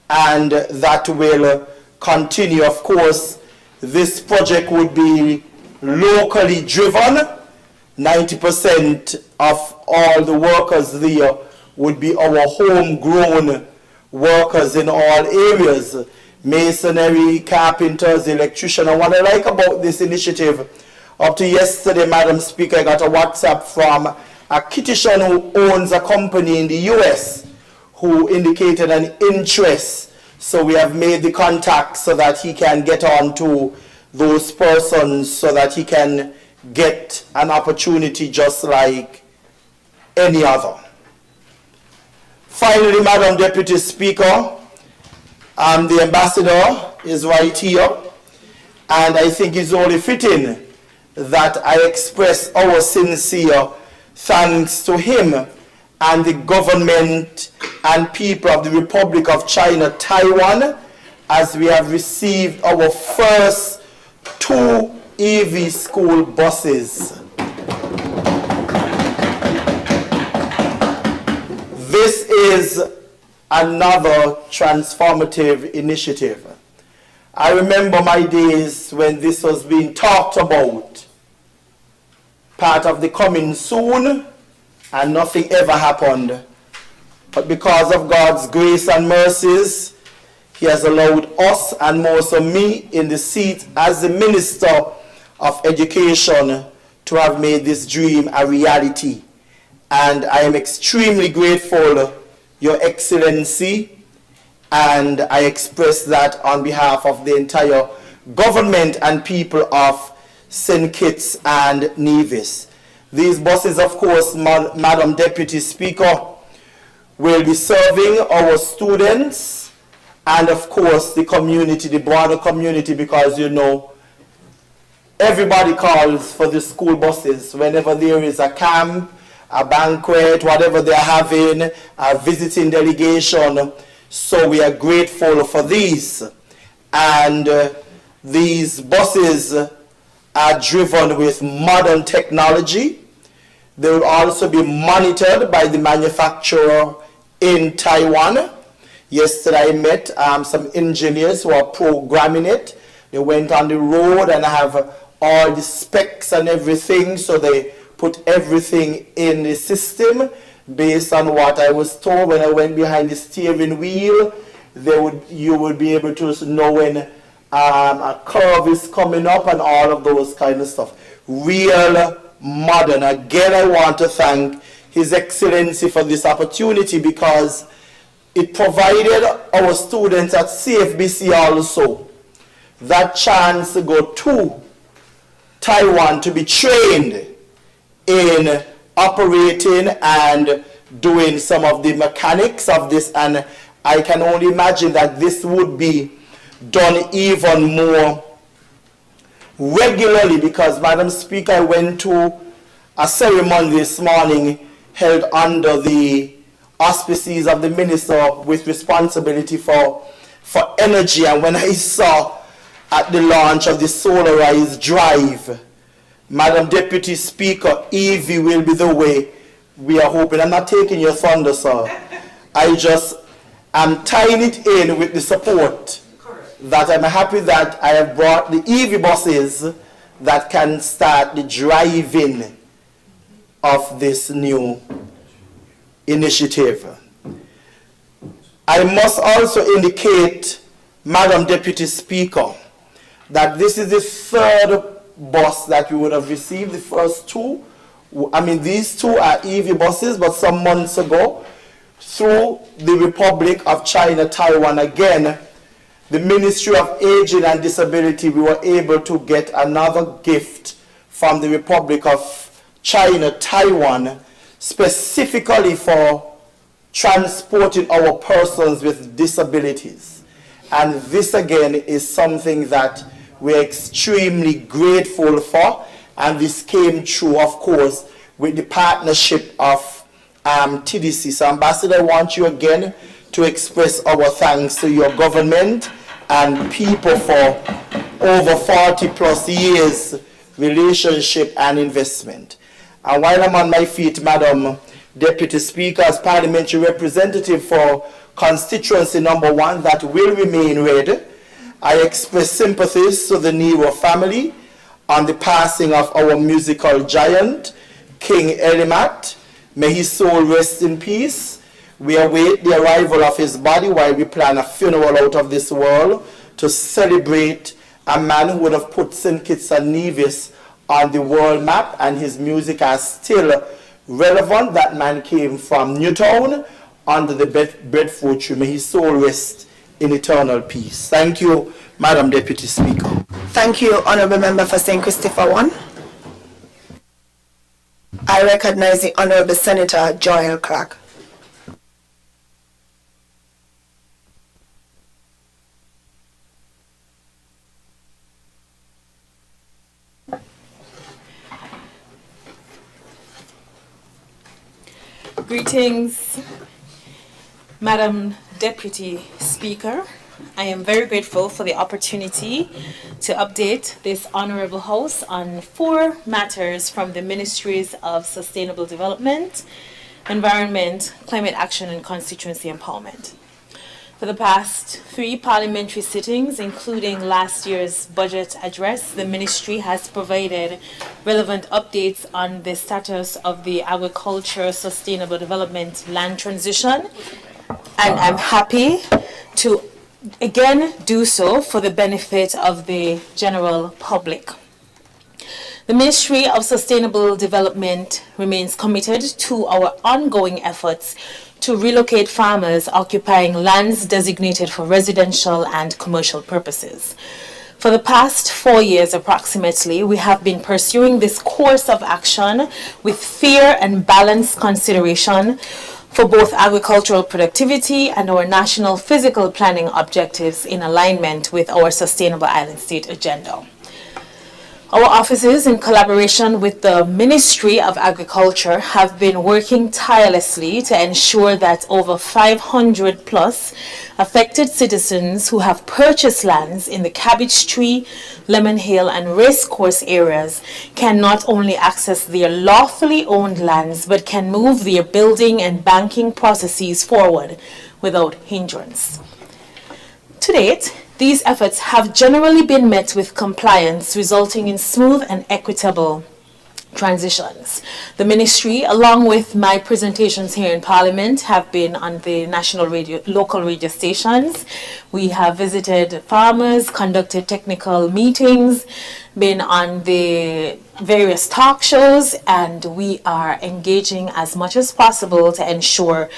and that will continue. Of course, this project would be locally driven. 90% of all the workers there would be our homegrown workers in all areas, masonry, carpenters, electrician. And what I like about this initiative, up to yesterday, Madam Speaker, I got a WhatsApp from a Kittitian who owns a company in the US who indicated an interest. So we have made the contact so that he can get on to those persons so that he can get an opportunity just like any other. Finally, Madam Deputy Speaker, the Ambassador is right here, and I think it's only fitting that I express our sincere thanks to him and the government and people of the Republic of China, Taiwan, as we have received our first 2 EV school buses. This is another transformative initiative. I remember my days when this was being talked about, part of the coming soon, and nothing ever happened. But because of God's grace and mercies, He has allowed us, and more so me, in the seat as the Minister of Education, to have made this dream a reality. And I am extremely grateful, Your Excellency, and I express that on behalf of the entire government and people of St. Kitts and Nevis. These buses, of course, Madam Deputy Speaker, will be serving our students and, of course, the community, the broader community, because, you know, everybody calls for the school buses whenever there is a camp, a banquet, whatever they're having, a visiting delegation. So we are grateful for these. And these buses are driven with modern technology. They will also be monitored by the manufacturer in Taiwan. Yesterday I met some engineers who are programming it. They went on the road and have all the specs and everything, so they put everything in the system based on what I was told when I went behind the steering wheel. You would be able to know when a curve is coming up and all of those kind of stuff. Real modern. Again, I want to thank His Excellency for this opportunity, because it provided our students at CFBC also that chance to go to Taiwan to be trained in operating and doing some of the mechanics of this, and I can only imagine that this would be done even more regularly, because, Madam Speaker, I went to a ceremony this morning held under the auspices of the Minister with responsibility for energy, and when I saw at the launch of the Solarized Drive, Madam Deputy Speaker, EV will be the way we are hoping. I'm not taking your thunder, sir. I'm tying it in with the support that I'm happy that I have brought the EV buses that can start the driving of this new initiative. I must also indicate, Madam Deputy Speaker, that this is the third bus that we would have received. The first 2, these 2 are EV buses, but some months ago, through the Republic of China, Taiwan, again, the Ministry of Aging and Disability, we were able to get another gift from the Republic of China, Taiwan, specifically for transporting our persons with disabilities. And this again is something that we're extremely grateful for, and this came through, of course, with the partnership of TDC. So, Ambassador, I want you again to express our thanks to your government and people for over 40 plus years relationship and investment. And while I'm on my feet, Madam Deputy Speaker, as parliamentary representative for constituency number 1 that will remain red, I express sympathies to the Nero family on the passing of our musical giant, King Elimat. May his soul rest in peace. We await the arrival of his body while we plan a funeral out of this world to celebrate a man who would have put St. Kitts and Nevis on the world map, and his music is still relevant. That man came from Newtown under the breadfruit tree. May his soul rest in eternal peace. Thank you, Madam Deputy Speaker. Thank you, Honourable Member for St. Christopher 1. I recognize the Honourable Senator Joel Clark. Greetings, Madam Deputy Speaker, I am very grateful for the opportunity to update this Honorable House on 4 matters from the Ministries of Sustainable Development, Environment, Climate Action and Constituency Empowerment. For the past 3 parliamentary sittings, including last year's budget address, the Ministry has provided relevant updates on the status of the agriculture sustainable development land transition, and I'm happy to again do so for the benefit of the general public. The Ministry of Sustainable Development remains committed to our ongoing efforts to relocate farmers occupying lands designated for residential and commercial purposes. For the past 4 years approximately, we have been pursuing this course of action with fair and balanced consideration for both agricultural productivity and our national physical planning objectives in alignment with our Sustainable Island State agenda. Our offices, in collaboration with the Ministry of Agriculture, have been working tirelessly to ensure that over 500 plus affected citizens who have purchased lands in the Cabbage Tree, Lemon Hill, and Racecourse areas can not only access their lawfully owned lands, but can move their building and banking processes forward without hindrance. To date, these efforts have generally been met with compliance, resulting in smooth and equitable transitions. The Ministry, along with my presentations here in Parliament, have been on the national radio, local radio stations. We have visited farmers, conducted technical meetings, been on the various talk shows, and we are engaging as much as possible to ensure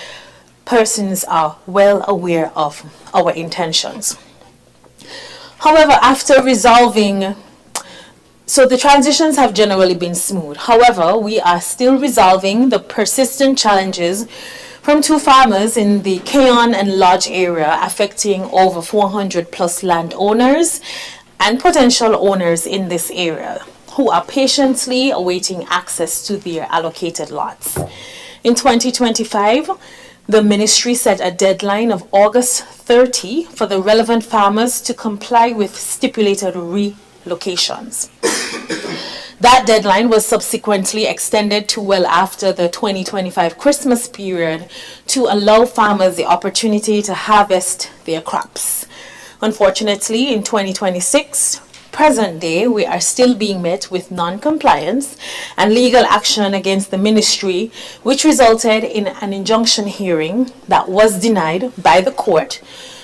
persons are well aware of our intentions. However, after resolving, so the transitions have generally been smooth. However, we are still resolving the persistent challenges from 2 farmers in the Keon and Lodge area, affecting over 400 plus landowners and potential owners in this area who are patiently awaiting access to their allocated lots. In 2025, the Ministry set a deadline of August 30 for the relevant farmers to comply with stipulated relocations. That deadline was subsequently extended to well after the 2025 Christmas period to allow farmers the opportunity to harvest their crops. Unfortunately, in 2026, present day, we are still being met with non-compliance and legal action against the Ministry, which resulted in an injunction hearing that was denied by the court,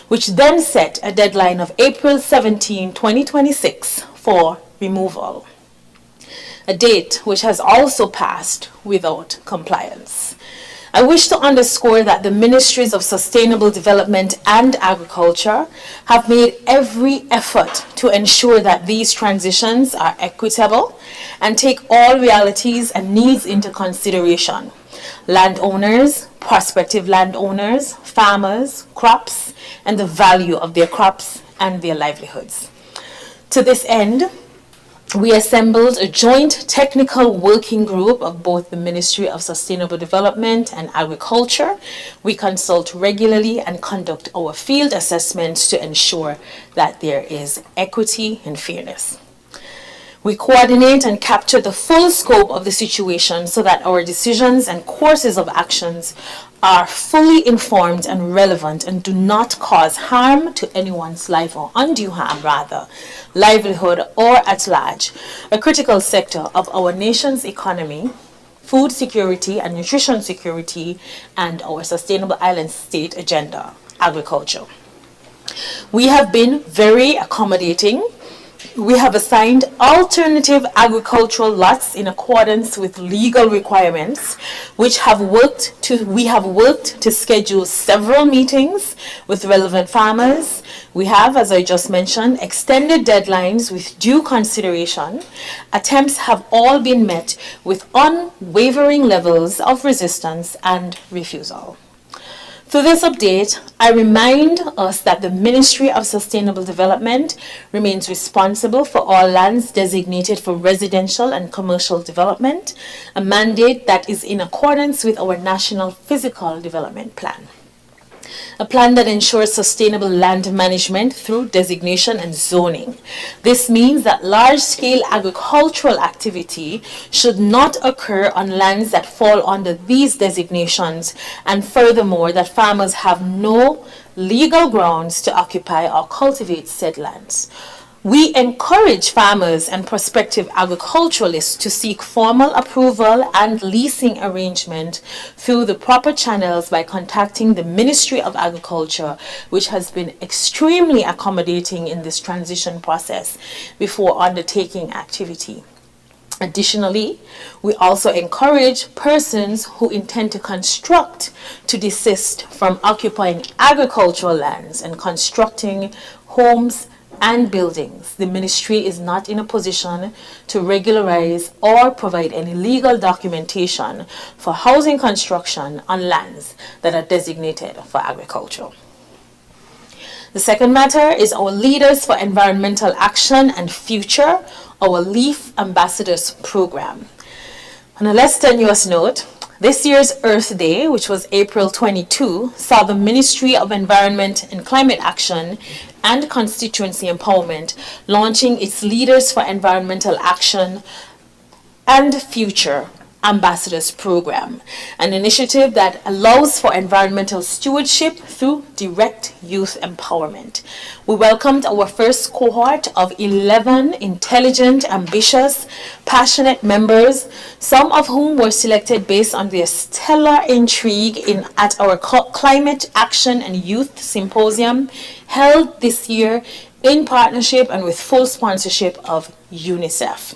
which then set a deadline of April 17, 2026 for removal, a date which has also passed without compliance. I wish to underscore that the Ministries of Sustainable Development and Agriculture have made every effort to ensure that these transitions are equitable and take all realities and needs into consideration. Landowners, prospective landowners, farmers, crops, and the value of their crops and their livelihoods. To this end, we assembled a joint technical working group of both the Ministry of Sustainable Development and Agriculture. We consult regularly and conduct our field assessments to ensure that there is equity and fairness. We coordinate and capture the full scope of the situation so that our decisions and courses of actions are fully informed and relevant and do not cause harm to anyone's life, or undue harm rather, livelihood or at large, a critical sector of our nation's economy, food security and nutrition security, and our Sustainable Island State agenda, agriculture. We have been very accommodating. We have assigned alternative agricultural lots in accordance with legal requirements, we have worked to schedule several meetings with relevant farmers. We have, as I just mentioned, extended deadlines with due consideration. Attempts have all been met with unwavering levels of resistance and refusal. Through this update, I remind us that the Ministry of Sustainable Development remains responsible for all lands designated for residential and commercial development, a mandate that is in accordance with our National Physical Development Plan. a plan that ensures sustainable land management through designation and zoning. This means that large-scale agricultural activity should not occur on lands that fall under these designations, and furthermore that farmers have no legal grounds to occupy or cultivate said lands. We encourage farmers and prospective agriculturalists to seek formal approval and leasing arrangement through the proper channels by contacting the Ministry of Agriculture, which has been extremely accommodating in this transition process before undertaking activity. Additionally, we also encourage persons who intend to construct to desist from occupying agricultural lands and constructing homes and buildings. The ministry is not in a position to regularize or provide any legal documentation for housing construction on lands that are designated for agriculture. The second matter is our Leaders for Environmental Action and Future, our LEAF Ambassadors Program. On a less tenuous note, this year's Earth Day, which was April 22, saw the Ministry of Environment and Climate Action and Constituency Empowerment launching its Leaders for Environmental Action and Future Ambassadors Program, an initiative that allows for environmental stewardship through direct youth empowerment. We welcomed our first cohort of 11 intelligent, ambitious, passionate members, some of whom were selected based on their stellar intrigue at our Climate Action and Youth Symposium held this year in partnership and with full sponsorship of UNICEF.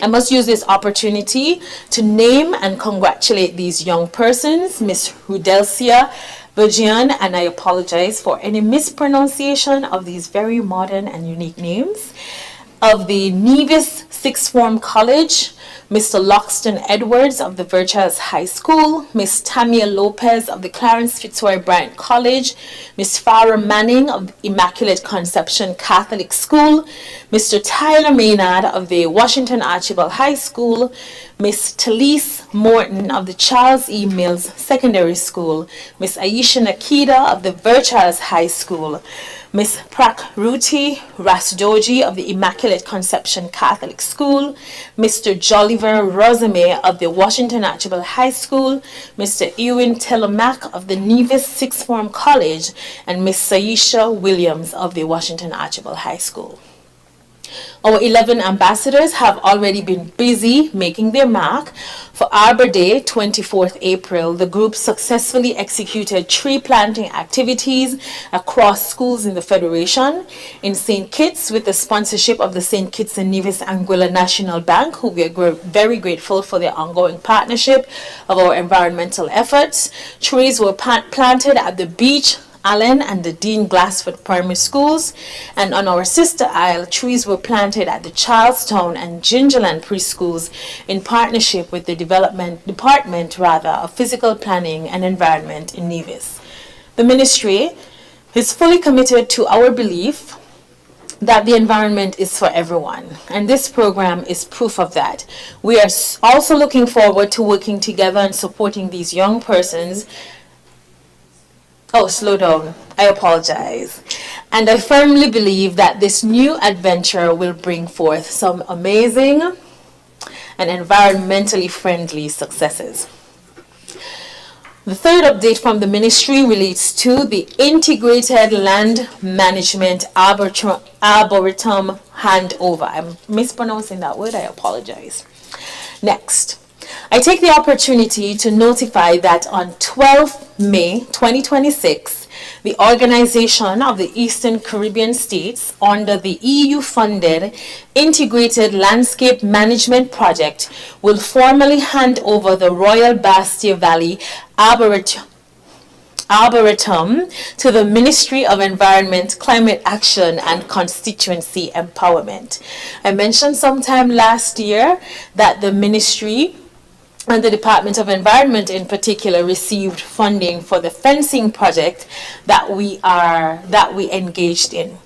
I must use this opportunity to name and congratulate these young persons, Miss Rudelcia Virgian, and I apologize for any mispronunciation of these very modern and unique names, of the Nevis Sixth Form College, Mr. Loxton Edwards of the Virtuous High School, Miss Tamia Lopez of the Clarence Fitzroy Bryant College, Miss Farah Manning of the Immaculate Conception Catholic School, Mr. Tyler Maynard of the Washington Archibald High School, Miss Talise Morton of the Charles E. Mills Secondary School, Miss Aisha Nakida of the Virtuous High School, Miss Prakruti Rasdoji of the Immaculate Conception Catholic School, Mr. Jolliver Rosame of the Washington Archibald High School, Mr. Ewan Telomac of the Nevis Sixth Form College, and Miss Saisha Williams of the Washington Archibald High School. Our 11 ambassadors have already been busy making their mark. For Arbor Day, 24th April, the group successfully executed tree planting activities across schools in the Federation. In St. Kitts, with the sponsorship of the St. Kitts and Nevis Anguilla National Bank, who we are very grateful for their ongoing partnership of our environmental efforts, trees were planted at the beach, Allen and the Dean Glassford primary schools, and on our sister isle, trees were planted at the Charlestown and Gingerland preschools in partnership with the Department of Physical Planning and Environment in Nevis. The ministry is fully committed to our belief that the environment is for everyone, and this program is proof of that. We are also looking forward to working together and supporting these young persons. Oh, slow down. I apologize. And I firmly believe that this new adventure will bring forth some amazing and environmentally friendly successes. The third update from the ministry relates to the Integrated Land Management Arboretum handover. I'm mispronouncing that word. I apologize. Next, I take the opportunity to notify that on 12 May 2026, the Organization of the Eastern Caribbean States, under the EU-funded Integrated Landscape Management Project, will formally hand over the Royal Bastia Valley Arboretum to the Ministry of Environment, Climate Action and Constituency Empowerment. I mentioned sometime last year that the ministry and the Department of Environment in particular received funding for the fencing project that we engaged in.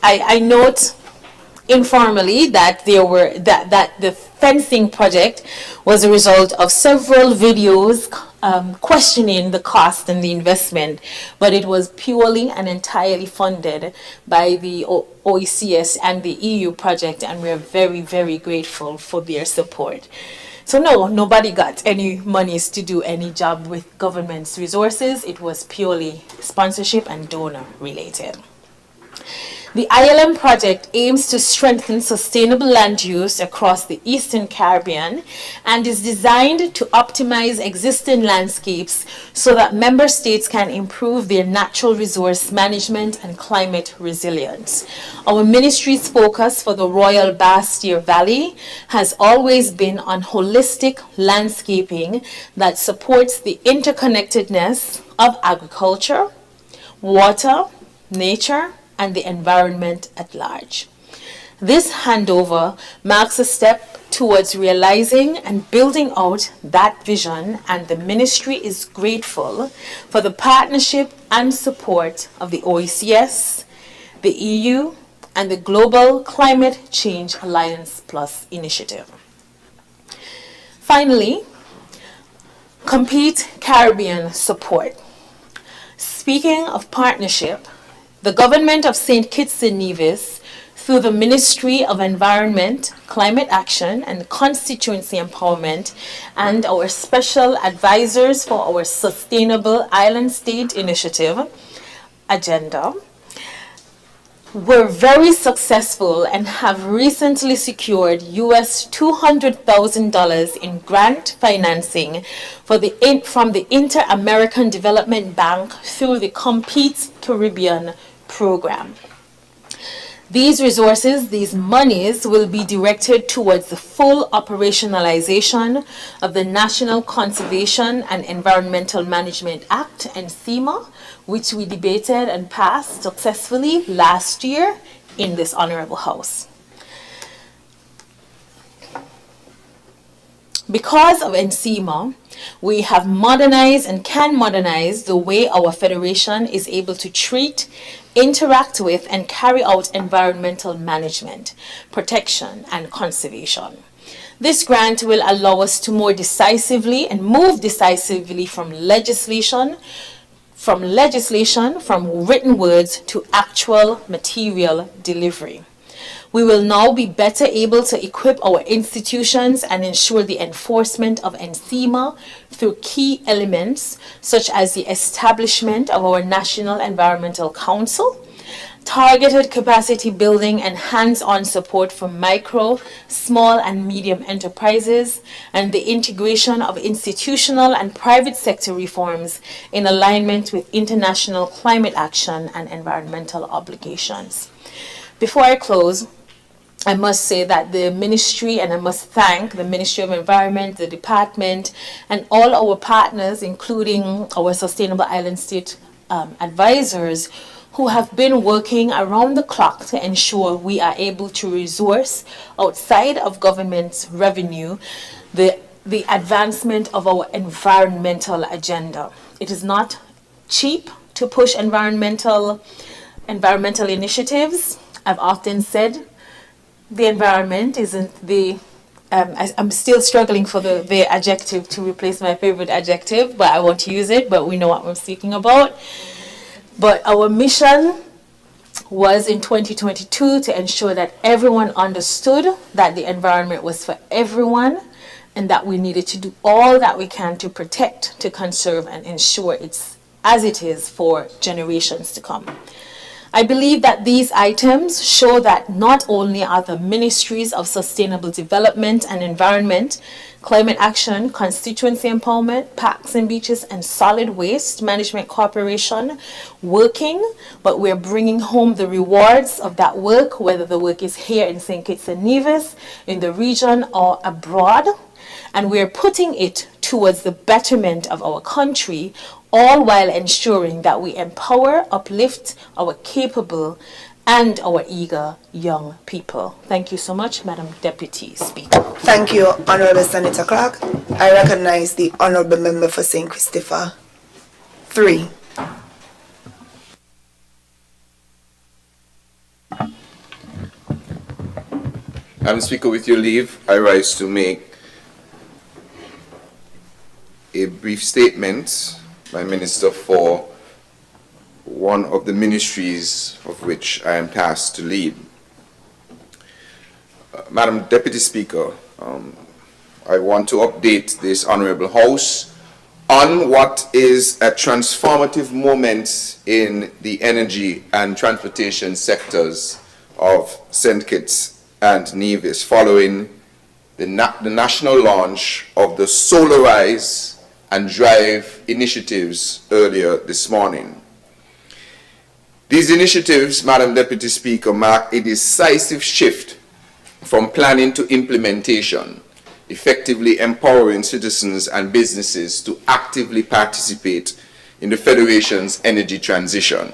I note informally that the fencing project was a result of several videos questioning the cost and the investment, but it was purely and entirely funded by the OECS and the EU project, and we're very, very grateful for their support. So no, nobody got any monies to do any job with government's resources. It was purely sponsorship and donor related. The ILM project aims to strengthen sustainable land use across the Eastern Caribbean and is designed to optimize existing landscapes so that member states can improve their natural resource management and climate resilience. Our ministry's focus for the Royal Bastille Valley has always been on holistic landscaping that supports the interconnectedness of agriculture, water, nature, and the environment at large. This handover marks a step towards realizing and building out that vision, and the ministry is grateful for the partnership and support of the OECS, the EU, and the Global Climate Change Alliance Plus initiative. Finally, Complete Caribbean support. Speaking of partnership, the government of St. Kitts and Nevis, through the Ministry of Environment, Climate Action, and Constituency Empowerment, and our special advisors for our Sustainable Island State Initiative agenda, were very successful and have recently secured US $200,000 in grant financing from the Inter-American Development Bank through the Complete Caribbean program. These resources, these monies, will be directed towards the full operationalization of the National Conservation and Environmental Management Act, NCEMA, which we debated and passed successfully last year in this Honorable House. Because of NCEMA, we have modernized and can modernize the way our federation is able to treat, interact with, and carry out environmental management, protection, and conservation. This grant will allow us to more decisively and move decisively from legislation, from written words to actual material delivery. We will now be better able to equip our institutions and ensure the enforcement of NCEMA through key elements such as the establishment of our National Environmental Council, targeted capacity building and hands-on support for micro, small, and medium enterprises, and the integration of institutional and private sector reforms in alignment with international climate action and environmental obligations. Before I close, I must say that the ministry, and I must thank the Ministry of Environment, the department, and all our partners, including our Sustainable Island State advisors, who have been working around the clock to ensure we are able to resource outside of government's revenue the advancement of our environmental agenda. It is not cheap to push environmental initiatives. I've often said the environment isn't the I'm still struggling for the adjective to replace my favorite adjective, but I won't use it, but we know what I'm speaking about. But our mission was in 2022 to ensure that everyone understood that the environment was for everyone and that we needed to do all that we can to protect, to conserve, and ensure it's as it is for generations to come. I believe that these items show that not only are the Ministries of Sustainable Development and Environment, Climate Action, Constituency Empowerment, Parks and Beaches, and Solid Waste Management Corporation working, but we're bringing home the rewards of that work, whether the work is here in St. Kitts and Nevis, in the region, or abroad. And we're putting it towards the betterment of our country, all while ensuring that we empower, uplift our capable and our eager young people. Thank you so much, Madam Deputy Speaker. Thank you, Honorable Senator Clark. I recognize the Honorable Member for St. Christopher. 3. Madam Speaker, with your leave, I rise to make a brief statement by Minister for one of the ministries of which I am tasked to lead. Madam Deputy Speaker, I want to update this Honorable House on what is a transformative moment in the energy and transportation sectors of St. Kitts and Nevis following the national launch of the Solarize and Drive initiatives earlier this morning. These initiatives, Madam Deputy Speaker, mark a decisive shift from planning to implementation, effectively empowering citizens and businesses to actively participate in the Federation's energy transition.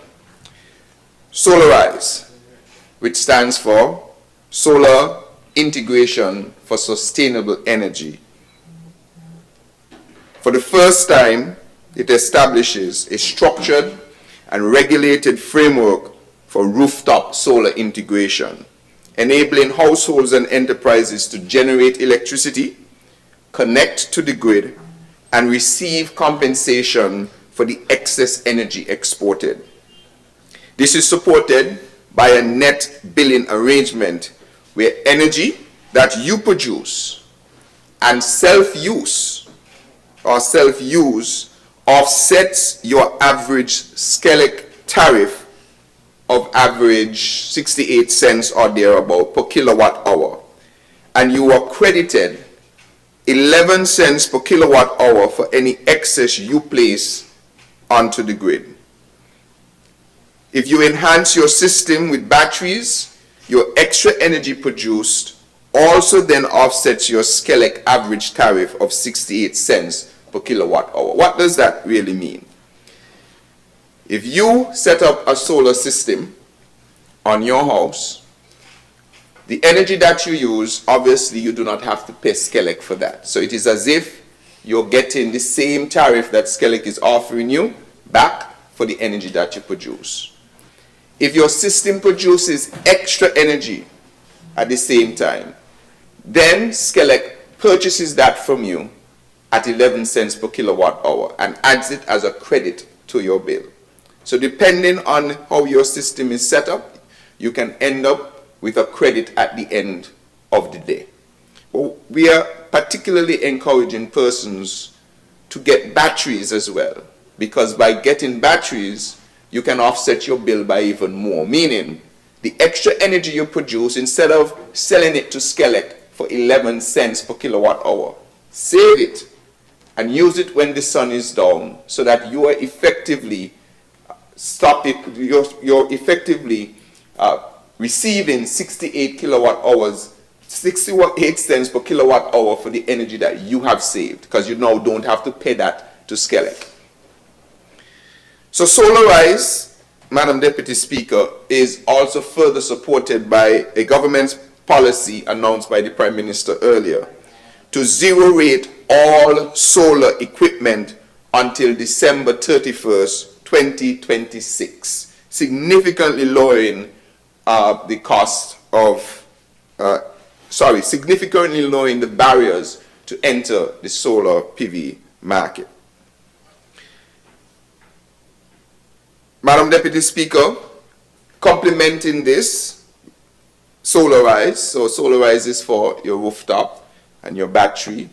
Solarize, which stands for Solar Integration for Sustainable Energy. For the first time, it establishes a structured and regulated framework for rooftop solar integration, enabling households and enterprises to generate electricity, connect to the grid, and receive compensation for the excess energy exported. This is supported by a net billing arrangement where energy that you produce and self-use offsets your average SKNIS tariff of average 68 cents or thereabout per kilowatt hour, and you are credited 11 cents per kilowatt hour for any excess you place onto the grid. If you enhance your system with batteries, your extra energy produced also then offsets your SKNIS average tariff of 68 cents per kilowatt hour. What does that really mean? If you set up a solar system on your house, the energy that you use, obviously you do not have to pay SKNIS for that. So it is as if you're getting the same tariff that SKNIS is offering you back for the energy that you produce. If your system produces extra energy at the same time, then SKNIS purchases that from you at 11 cents per kilowatt hour and adds it as a credit to your bill. So depending on how your system is set up, you can end up with a credit at the end of the day. Well, we are particularly encouraging persons to get batteries as well, because by getting batteries, you can offset your bill by even more, meaning the extra energy you produce, instead of selling it to SKNIS for 11 cents per kilowatt hour, save it and use it when the sun is down, so that you are effectively you're effectively receiving 68 kilowatt hours, 68 cents per kilowatt hour for the energy that you have saved, because you now don't have to pay that to SKNIS. So Solarize, Madam Deputy Speaker, is also further supported by a government policy announced by the Prime Minister earlier to zero rate all solar equipment until December 31st, 2026, significantly lowering the cost of, significantly lowering the barriers to enter the solar PV market. Madam Deputy Speaker, complementing this, Solarize. So Solarize is for your rooftop and your battery.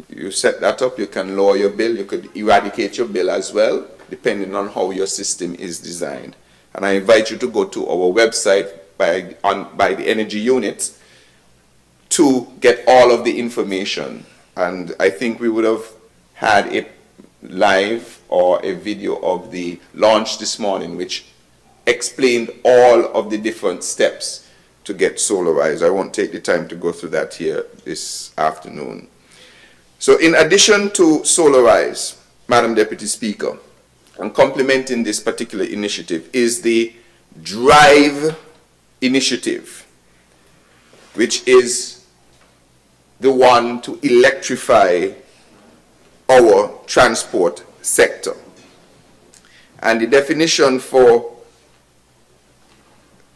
You set that up, you can lower your bill, you could eradicate your bill as well, depending on how your system is designed. And I invite you to go to our website by the energy units to get all of the information. And I think we would have had a live or a video of the launch this morning, which explained all of the different steps to get Solarize. I won't take the time to go through that here this afternoon. So in addition to Solarize, Madam Deputy Speaker, and complementing this particular initiative is the Drive initiative, which is the one to electrify our transport sector. And the definition for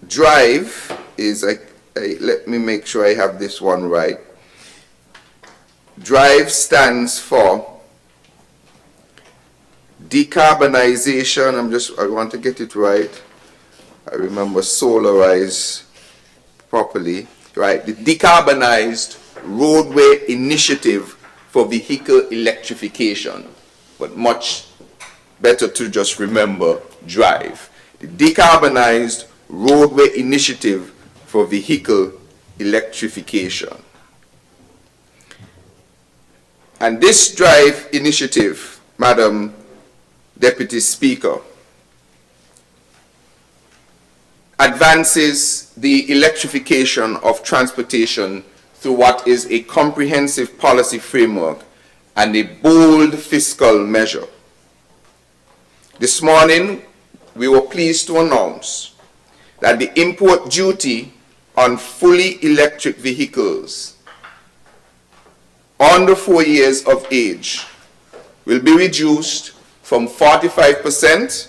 drive is let me make sure I have this one right. DRIVE stands for decarbonization. I want to get it right. I remember solarize properly, right? The Decarbonized Roadway Initiative for Vehicle Electrification, but much better to just remember DRIVE. The Decarbonized Roadway Initiative for Vehicle Electrification. And this DRIVE initiative, Madam Deputy Speaker, advances the electrification of transportation through what is a comprehensive policy framework and a bold fiscal measure. This morning, we were pleased to announce that the import duty on fully electric vehicles under 4 years of age will be reduced from 45%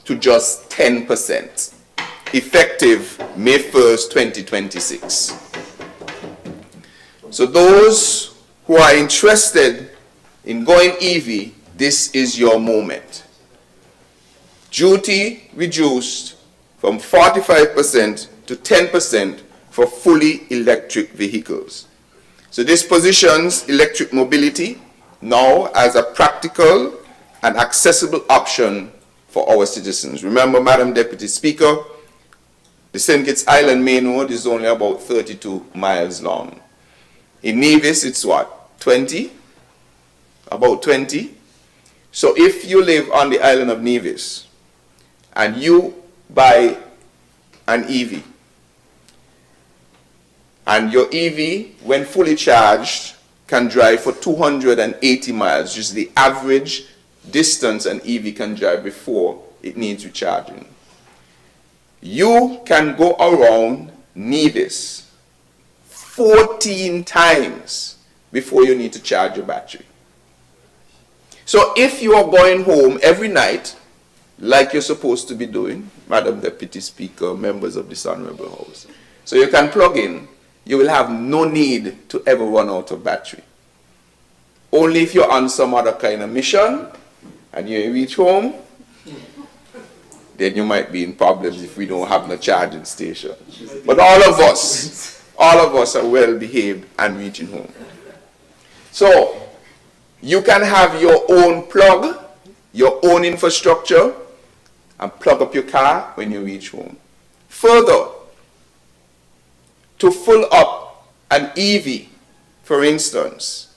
to just 10%, effective May 1st, 2026. So those who are interested in going EV, this is your moment. Duty reduced from 45% to 10% for fully electric vehicles. So this positions electric mobility now as a practical and accessible option for our citizens. Remember, Madam Deputy Speaker, the St. Kitts Island Main Road is only about 32 miles long. In Nevis, it's what, 20? About 20. So if you live on the island of Nevis and you buy an EV, and your EV, when fully charged, can drive for 280 miles, which is the average distance an EV can drive before it needs recharging. You can go around Nevis 14 times before you need to charge your battery. So if you are going home every night, like you're supposed to be doing, Madam Deputy Speaker, members of this Honorable House, so you can plug in, you will have no need to ever run out of battery. Only if you're on some other kind of mission and you reach home, then you might be in problems if we don't have no charging station. But all of us are well behaved and reaching home. So you can have your own plug, your own infrastructure, and plug up your car when you reach home. Further, to fill up an EV, for instance,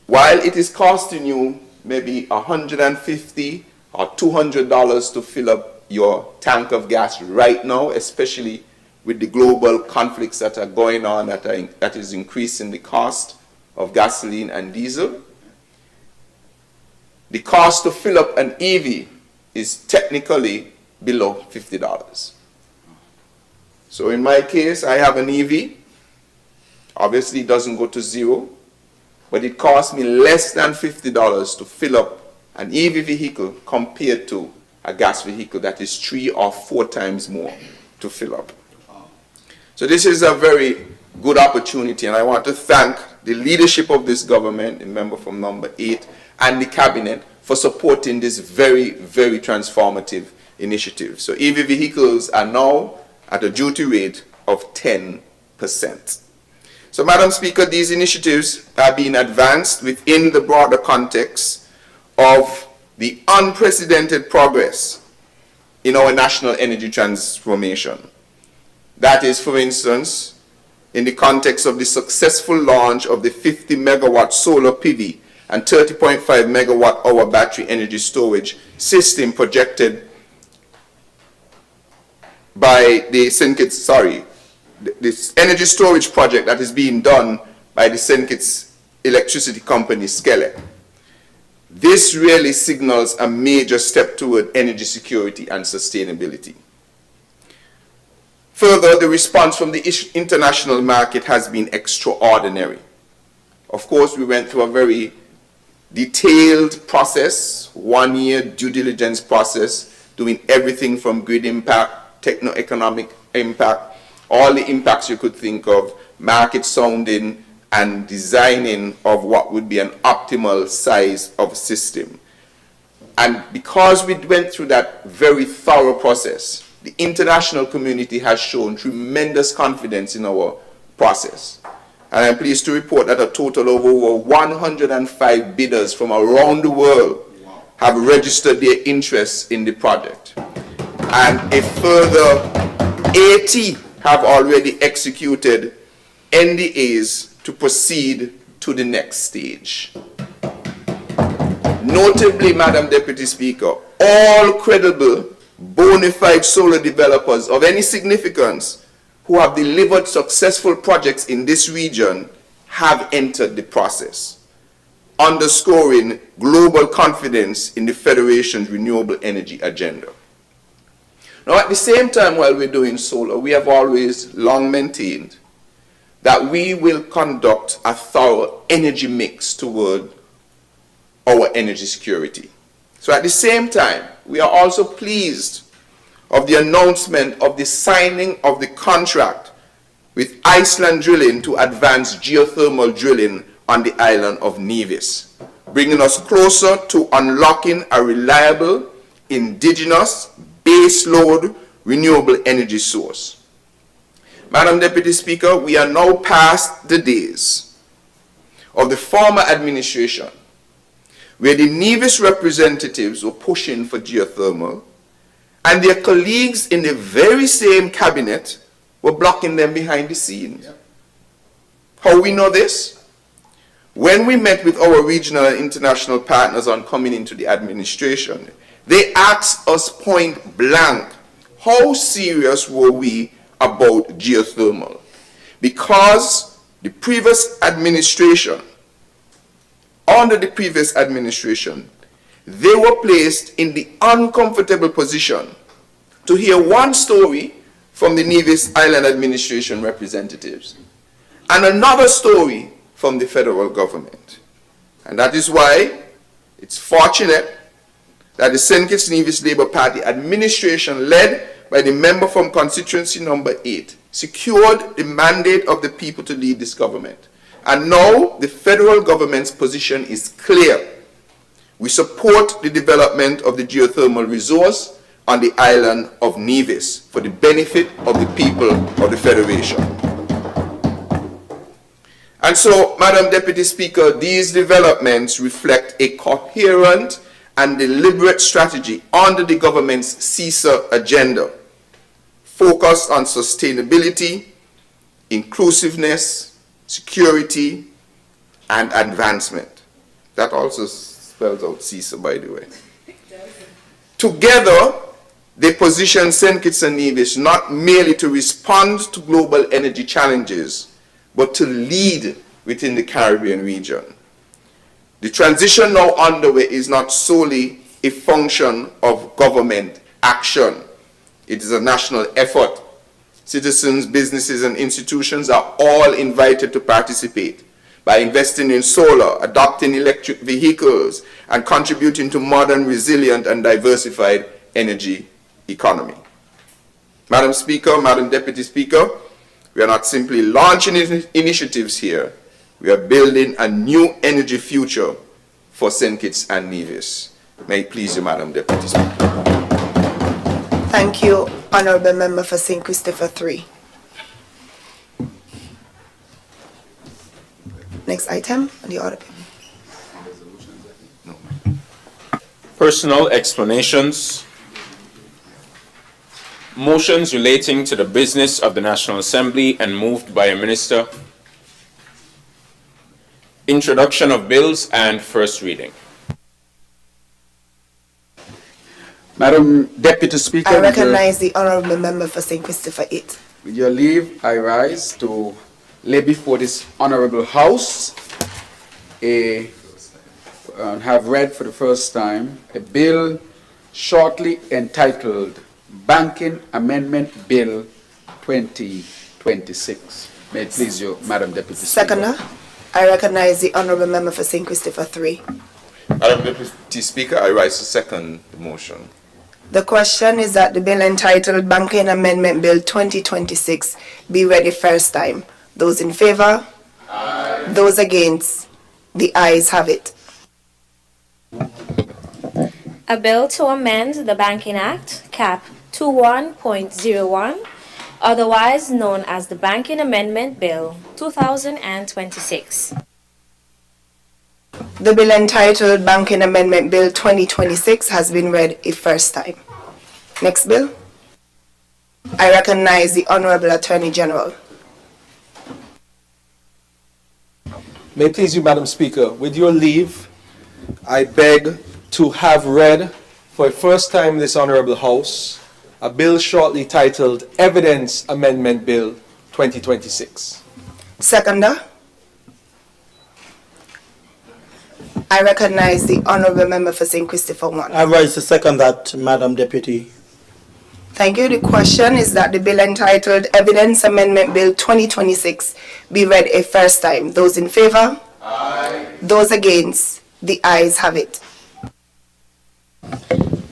while it is costing you maybe $150 or $200 to fill up your tank of gas right now, especially with the global conflicts that are going on that is increasing the cost of gasoline and diesel, the cost to fill up an EV is technically below $50. So in my case, I have an EV. Obviously, it doesn't go to zero, but it costs me less than $50 to fill up an EV vehicle compared to a gas vehicle that is 3 or 4 times more to fill up. So this is a very good opportunity, and I want to thank the leadership of this government, the member from number 8, and the cabinet for supporting this very, very transformative initiative. So EV vehicles are now at a duty rate of 10%. So, Madam Speaker, these initiatives are being advanced within the broader context of the unprecedented progress in our national energy transformation. That is, for instance, in the context of the successful launch of the 50 megawatt solar PV and 30.5 megawatt hour battery energy storage system projected by the St. Kitts, this energy storage project that is being done by the St. Kitts electricity company, SKNIS. This really signals a major step toward energy security and sustainability. Further, the response from the international market has been extraordinary. Of course, we went through a very detailed process, 1-year due diligence process, doing everything from grid impact, techno-economic impact, all the impacts you could think of, market sounding and designing of what would be an optimal size of system. And because we went through that very thorough process, the international community has shown tremendous confidence in our process. And I'm pleased to report that a total of over 105 bidders from around the world have registered their interest in the project. And a further 80 have already executed NDAs to proceed to the next stage. Notably, Madam Deputy Speaker, all credible, bona fide solar developers of any significance who have delivered successful projects in this region have entered the process, underscoring global confidence in the Federation's renewable energy agenda. Now, at the same time, while we're doing solar, we have always long maintained that we will conduct a thorough energy mix toward our energy security. So at the same time, we are also pleased of the announcement of the signing of the contract with Iceland Drilling to advance geothermal drilling on the island of Nevis, bringing us closer to unlocking a reliable, indigenous, baseload renewable energy source. Madam Deputy Speaker, we are now past the days of the former administration where the Nevis representatives were pushing for geothermal and their colleagues in the very same cabinet were blocking them behind the scenes. Yep. How we know this? When we met with our regional and international partners on coming into the administration, they asked us point blank, how serious were we about geothermal? Because the previous administration, under the previous administration, they were placed in the uncomfortable position to hear one story from the Nevis Island administration representatives and another story from the federal government. And that is why it's fortunate that the St. Kitts Nevis Labour Party administration, led by the member from constituency number 8, secured the mandate of the people to lead this government. And now the federal government's position is clear. We support the development of the geothermal resource on the island of Nevis for the benefit of the people of the Federation. And so, Madam Deputy Speaker, these developments reflect a coherent and deliberate strategy under the government's CISA agenda, focused on sustainability, inclusiveness, security, and advancement. That also spells out CISA, by the way. Together, they position St. Kitts and Nevis not merely to respond to global energy challenges, but to lead within the Caribbean region. The transition now underway is not solely a function of government action. It is a national effort. Citizens, businesses, and institutions are all invited to participate by investing in solar, adopting electric vehicles, and contributing to modern, resilient, and diversified energy economy. Madam Speaker, Madam Deputy Speaker, we are not simply launching initiatives here. We are building a new energy future for St. Kitts and Nevis. May it please you, Madam Deputy Speaker. Thank you, Honourable Member for St. Christopher 3. Next item on the order. Personal explanations. Motions relating to the business of the National Assembly and moved by a minister. Introduction of bills and first reading. Madam Deputy Speaker, I recognize the Honourable Member for St. Christopher 8. with your leave, I rise to lay before this Honourable House and have read for the first time a bill shortly entitled Banking Amendment Bill 2026. May it please you, Madam Deputy Speaker. Seconder, I recognize the Honourable Member for St. Christopher 3. Madam Deputy Speaker, I rise to second the motion. The question is that the bill entitled Banking Amendment Bill 2026 be read a first time. Those in favor? Aye. Those against? The ayes have it. A bill to amend the Banking Act, Cap 21.01, otherwise known as the Banking Amendment Bill 2026. The bill entitled Banking Amendment Bill 2026 has been read a first time. Next bill. I recognize the Honorable Attorney General. May it please you, Madam Speaker, with your leave, I beg to have read for the first time in this Honorable House a bill shortly titled Evidence Amendment Bill 2026. Seconder. I recognize the Honorable Member for St. Christopher 1. I rise to second that, Madam Deputy. Thank you. The question is that the bill entitled Evidence Amendment Bill 2026 be read a first time. Those in favor? Aye. Those against? The ayes have it.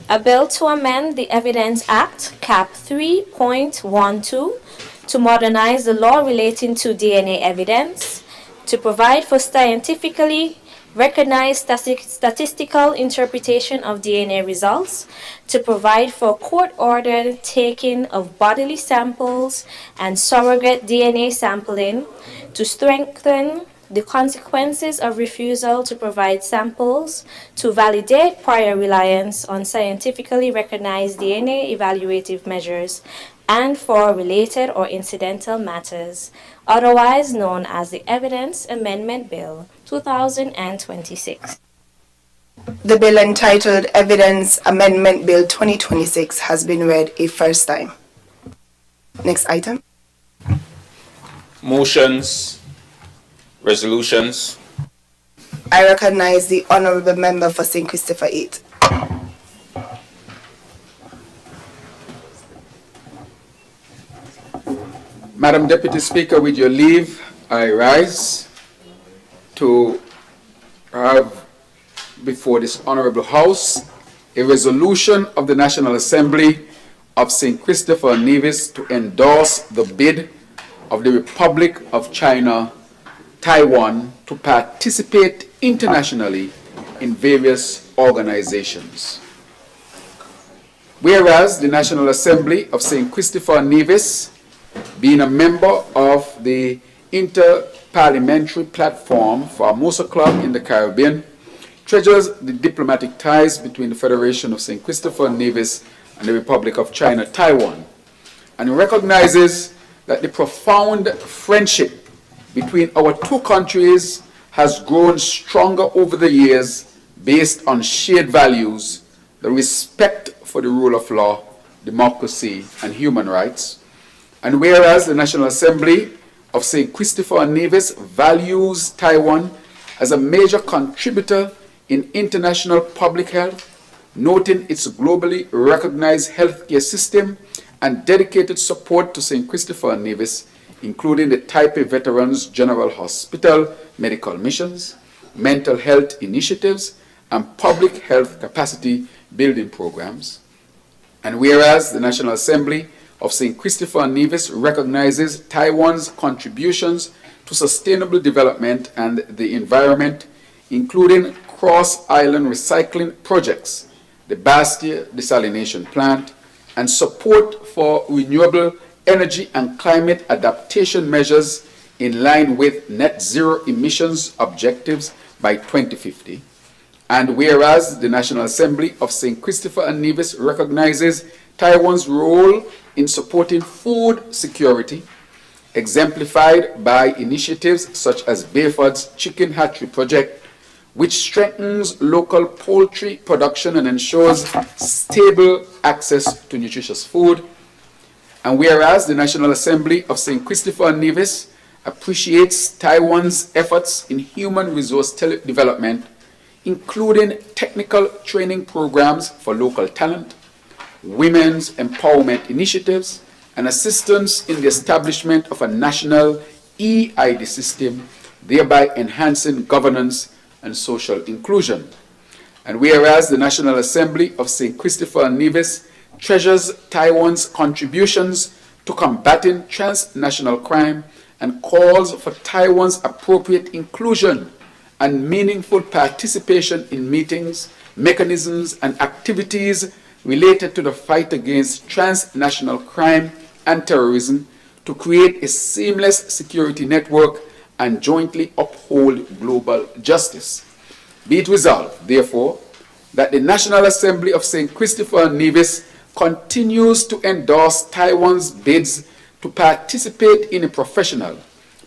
A bill to amend the Evidence Act, Cap 3.12, to modernize the law relating to DNA evidence, to provide for scientifically recognized statistical interpretation of DNA results, to provide for court-ordered taking of bodily samples and surrogate DNA sampling, to strengthen the consequences of refusal to provide samples, to validate prior reliance on scientifically recognized DNA evaluative measures, and for related or incidental matters, otherwise known as the Evidence Amendment Bill 2026. The bill entitled Evidence Amendment Bill 2026 has been read a first time. Next item. Motions, resolutions. I recognize the Honorable Member for St. Christopher 8. Madam Deputy Speaker, with your leave, I rise to have before this Honorable House a resolution of the National Assembly of St. Christopher Nevis to endorse the bid of the Republic of China, Taiwan, to participate internationally in various organizations. Whereas the National Assembly of St. Christopher Nevis, being a member of the Inter-Parliamentary Platform for Formosa Club in the Caribbean, treasures the diplomatic ties between the Federation of St. Christopher Nevis and the Republic of China, Taiwan, and recognizes that the profound friendship between our two countries has grown stronger over the years based on shared values, the respect for the rule of law, democracy, and human rights. And whereas the National Assembly of St. Christopher Nevis values Taiwan as a major contributor in international public health, noting its globally recognized healthcare system and dedicated support to St. Christopher Nevis, including the Taipei Veterans General Hospital medical missions, mental health initiatives, and public health capacity building programs. And whereas the National Assembly of St. Christopher Nevis recognizes Taiwan's contributions to sustainable development and the environment, including cross-island recycling projects, the Bastia desalination plant, and support for renewable energy and climate adaptation measures in line with net zero emissions objectives by 2050. And whereas the National Assembly of St. Christopher Nevis recognizes Taiwan's role in supporting food security, exemplified by initiatives such as Bayford's Chicken Hatchery Project, which strengthens local poultry production and ensures stable access to nutritious food. And whereas the National Assembly of St. Christopher Nevis appreciates Taiwan's efforts in human resource development, including technical training programs for local talent, women's empowerment initiatives, and assistance in the establishment of a national e-ID system, thereby enhancing governance and social inclusion. And whereas the National Assembly of St. Christopher and Nevis treasures Taiwan's contributions to combating transnational crime and calls for Taiwan's appropriate inclusion and meaningful participation in meetings, mechanisms, and activities related to the fight against transnational crime and terrorism to create a seamless security network and jointly uphold global justice. Be it resolved, therefore, that the National Assembly of St. Christopher and Nevis continues to endorse Taiwan's bids to participate in a professional,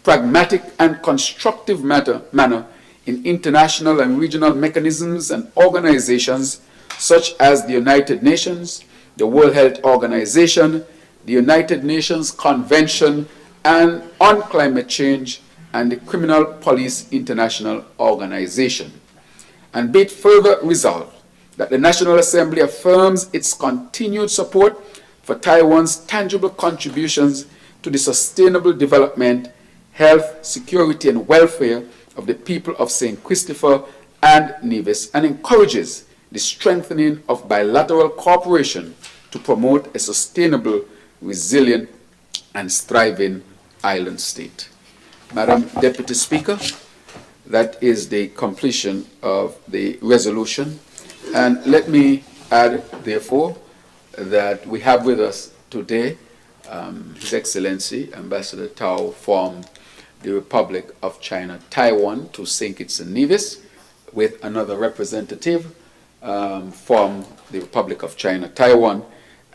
pragmatic, and constructive manner in international and regional mechanisms and organizations such as the United Nations, the World Health Organization, the United Nations Convention on Climate Change, and the Criminal Police International Organization. And be it further resolved that the National Assembly affirms its continued support for Taiwan's tangible contributions to the sustainable development, health, security, and welfare of the people of St. Christopher and Nevis, and encourages the strengthening of bilateral cooperation to promote a sustainable, resilient, and thriving island state. Madam Deputy Speaker, that is the completion of the resolution. And let me add, therefore, that we have with us today His Excellency Ambassador Tao from the Republic of China, Taiwan, to St. Kitts and Nevis, with another representative from the Republic of China, Taiwan.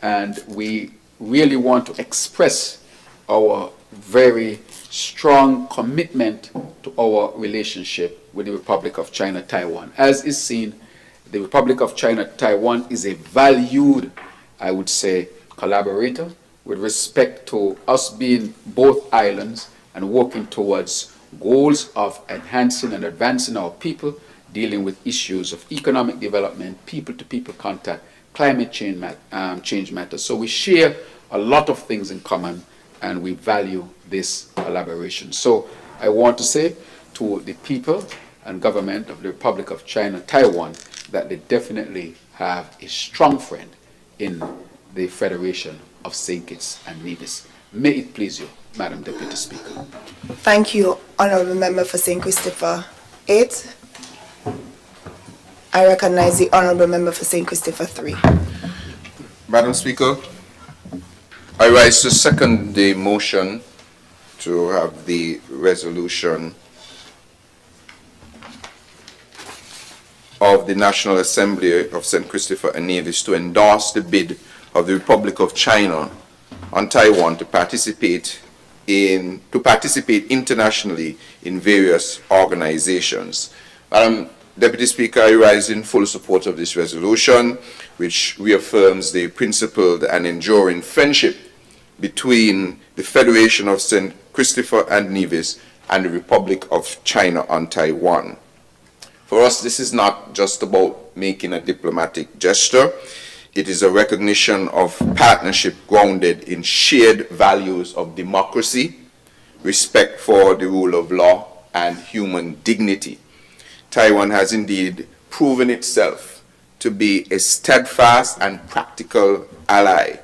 And we really want to express our very strong commitment to our relationship with the Republic of China, Taiwan. As is seen, the Republic of China, Taiwan is a valued, I would say, collaborator with respect to us being both islands and working towards goals of enhancing and advancing our people, dealing with issues of economic development, people-to-people contact, climate change matters. So we share a lot of things in common, and we value this collaboration. So I want to say to the people and government of the Republic of China, Taiwan, that they definitely have a strong friend in the Federation of St. Kitts and Nevis. May it please you, Madam Deputy Speaker. Thank you, Honourable Member for St. Christopher 8. I recognize the Honourable Member for St. Christopher 3. Madam Speaker, I rise to second the motion to have the resolution of the National Assembly of St. Christopher and Nevis to endorse the bid of the Republic of China on Taiwan to participate internationally in various organizations. Madam Deputy Speaker, I rise in full support of this resolution, which reaffirms the principled and enduring friendship between the Federation of St. Christopher and Nevis and the Republic of China on Taiwan. For us, this is not just about making a diplomatic gesture. It is a recognition of partnership grounded in shared values of democracy, respect for the rule of law, and human dignity. Taiwan has indeed proven itself to be a steadfast and practical ally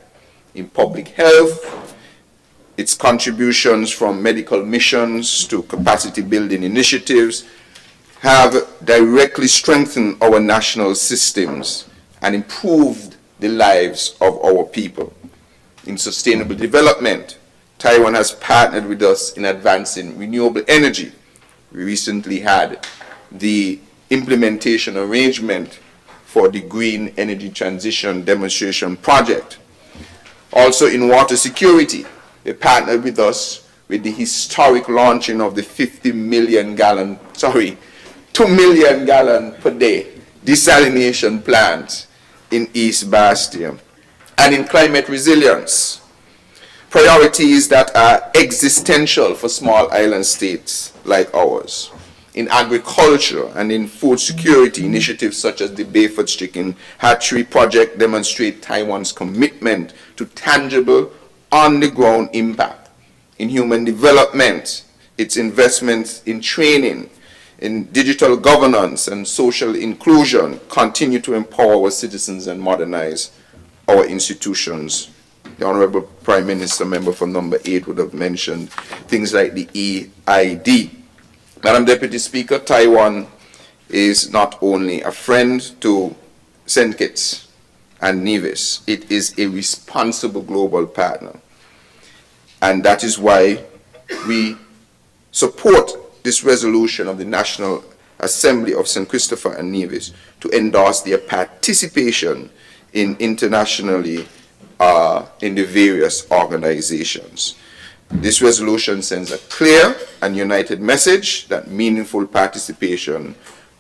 in public health. Its contributions from medical missions to capacity building initiatives have directly strengthened our national systems and improved the lives of our people. In sustainable development, Taiwan has partnered with us in advancing renewable energy. We recently had the implementation arrangement for the Green Energy Transition Demonstration Project. Also in water security, they partnered with us with the historic launching of the 2 million gallon per day desalination plant in East Bastion. And in climate resilience, priorities that are existential for small island states like ours. In agriculture and in food security, initiatives such as the Bayford's Chicken Hatchery Project demonstrate Taiwan's commitment to tangible, on-the-ground impact. In human development, its investments in training, in digital governance and social inclusion, continue to empower our citizens and modernize our institutions. The Honorable Prime Minister, member for number 8, would have mentioned things like the EID. Madam Deputy Speaker, Taiwan is not only a friend to St. Kitts and Nevis, it is a responsible global partner. And that is why we support this resolution of the National Assembly of St. Christopher and Nevis to endorse their participation in internationally in the various organizations. This resolution sends a clear and united message that meaningful participation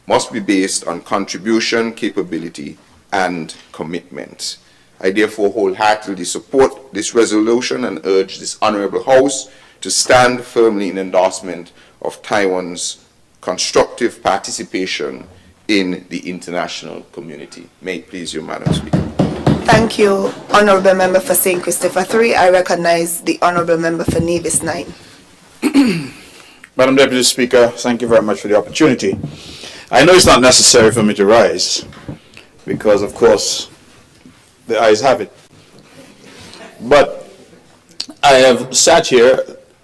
must be based on contribution, capability, and commitment. I therefore wholeheartedly support this resolution and urge this Honorable House to stand firmly in endorsement of Taiwan's constructive participation in the international community. May it please you, Madam Speaker. Thank you, Honourable Member for St. Christopher 3. I recognize the Honourable Member for Nevis 9. Madam Deputy Speaker, thank you very much for the opportunity. I know it's not necessary for me to rise because, of course, the ayes have it. But I have sat here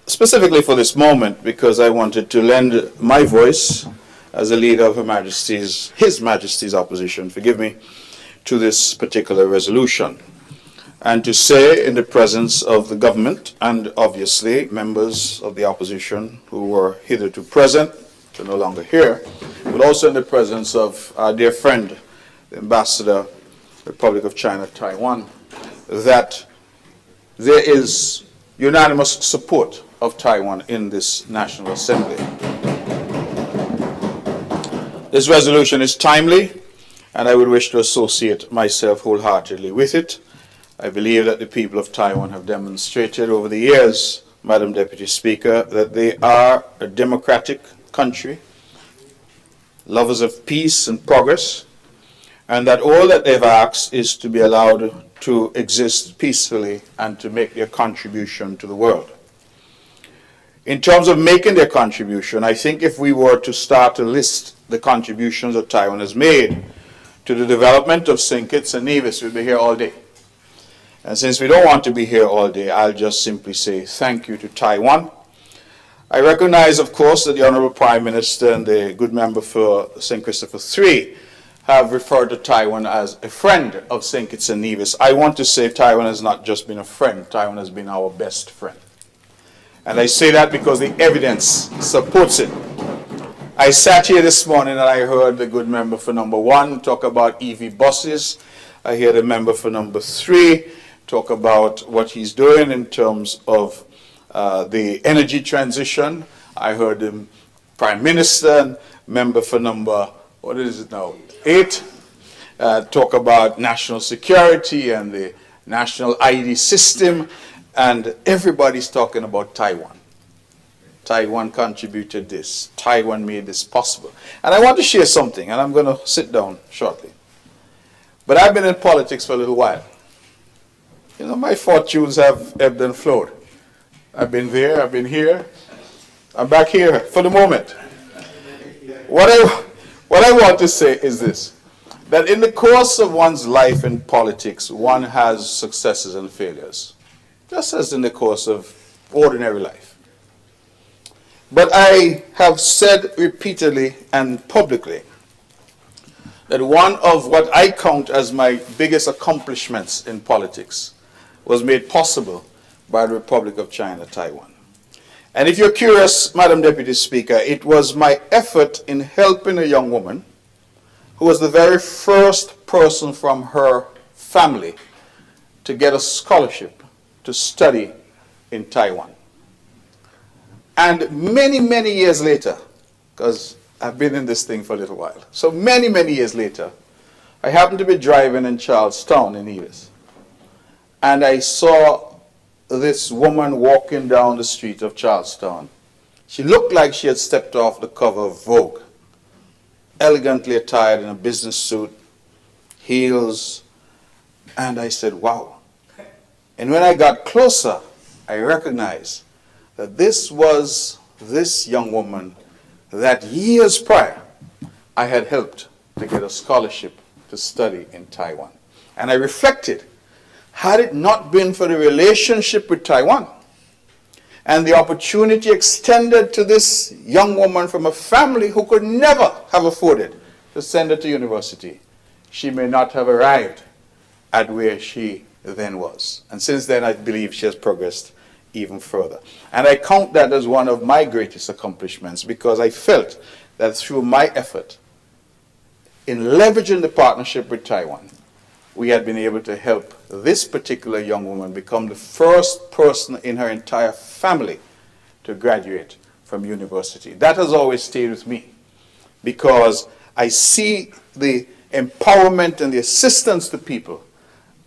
specifically for this moment because I wanted to lend my voice as a leader of His Majesty's opposition, forgive me, to this particular resolution, and to say in the presence of the government and obviously members of the opposition who were hitherto present, who are no longer here, but also in the presence of our dear friend, the Ambassador, Republic of China, Taiwan, that there is unanimous support of Taiwan in this National Assembly. This resolution is timely, and I would wish to associate myself wholeheartedly with it. I believe that the people of Taiwan have demonstrated over the years, Madam Deputy Speaker, that they are a democratic country, lovers of peace and progress, and that all that they've asked is to be allowed to exist peacefully and to make their contribution to the world. In terms of making their contribution, I think if we were to start to list the contributions that Taiwan has made to the development of St. Kitts and Nevis, we'll be here all day. And since we don't want to be here all day, I'll just simply say thank you to Taiwan. I recognize, of course, that the Honorable Prime Minister and the good member for St. Christopher 3 have referred to Taiwan as a friend of St. Kitts and Nevis. I want to say Taiwan has not just been a friend, Taiwan has been our best friend. And I say that because the evidence supports it. I sat here this morning and I heard the good member for number 1 talk about EV buses. I hear the member for number 3 talk about what he's doing in terms of the energy transition. I heard the Prime Minister and member for number, 8, talk about national security and the national ID system, and everybody's talking about Taiwan. Taiwan contributed this. Taiwan made this possible. And I want to share something, and I'm going to sit down shortly. But I've been in politics for a little while. You know, my fortunes have ebbed and flowed. I've been there, I've been here. I'm back here for the moment. What I want to say is this, that in the course of one's life in politics, one has successes and failures, just as in the course of ordinary life. But I have said repeatedly and publicly that one of what I count as my biggest accomplishments in politics was made possible by the Republic of China, Taiwan. And if you're curious, Madam Deputy Speaker, it was my effort in helping a young woman who was the very first person from her family to get a scholarship to study in Taiwan. And many, many years later, because I've been in this thing for a little while, so many, many years later, I happened to be driving in Charlestown in Nevis, and I saw this woman walking down the street of Charlestown. She looked like she had stepped off the cover of Vogue, elegantly attired in a business suit, heels, and I said, wow. And when I got closer, I recognized that this was this young woman that years prior I had helped to get a scholarship to study in Taiwan. And I reflected, had it not been for the relationship with Taiwan and the opportunity extended to this young woman from a family who could never have afforded to send her to university, she may not have arrived at where she then was. And since then, I believe she has progressed even further. And I count that as one of my greatest accomplishments, because I felt that through my effort in leveraging the partnership with Taiwan, we had been able to help this particular young woman become the first person in her entire family to graduate from university. That has always stayed with me, because I see the empowerment and the assistance to people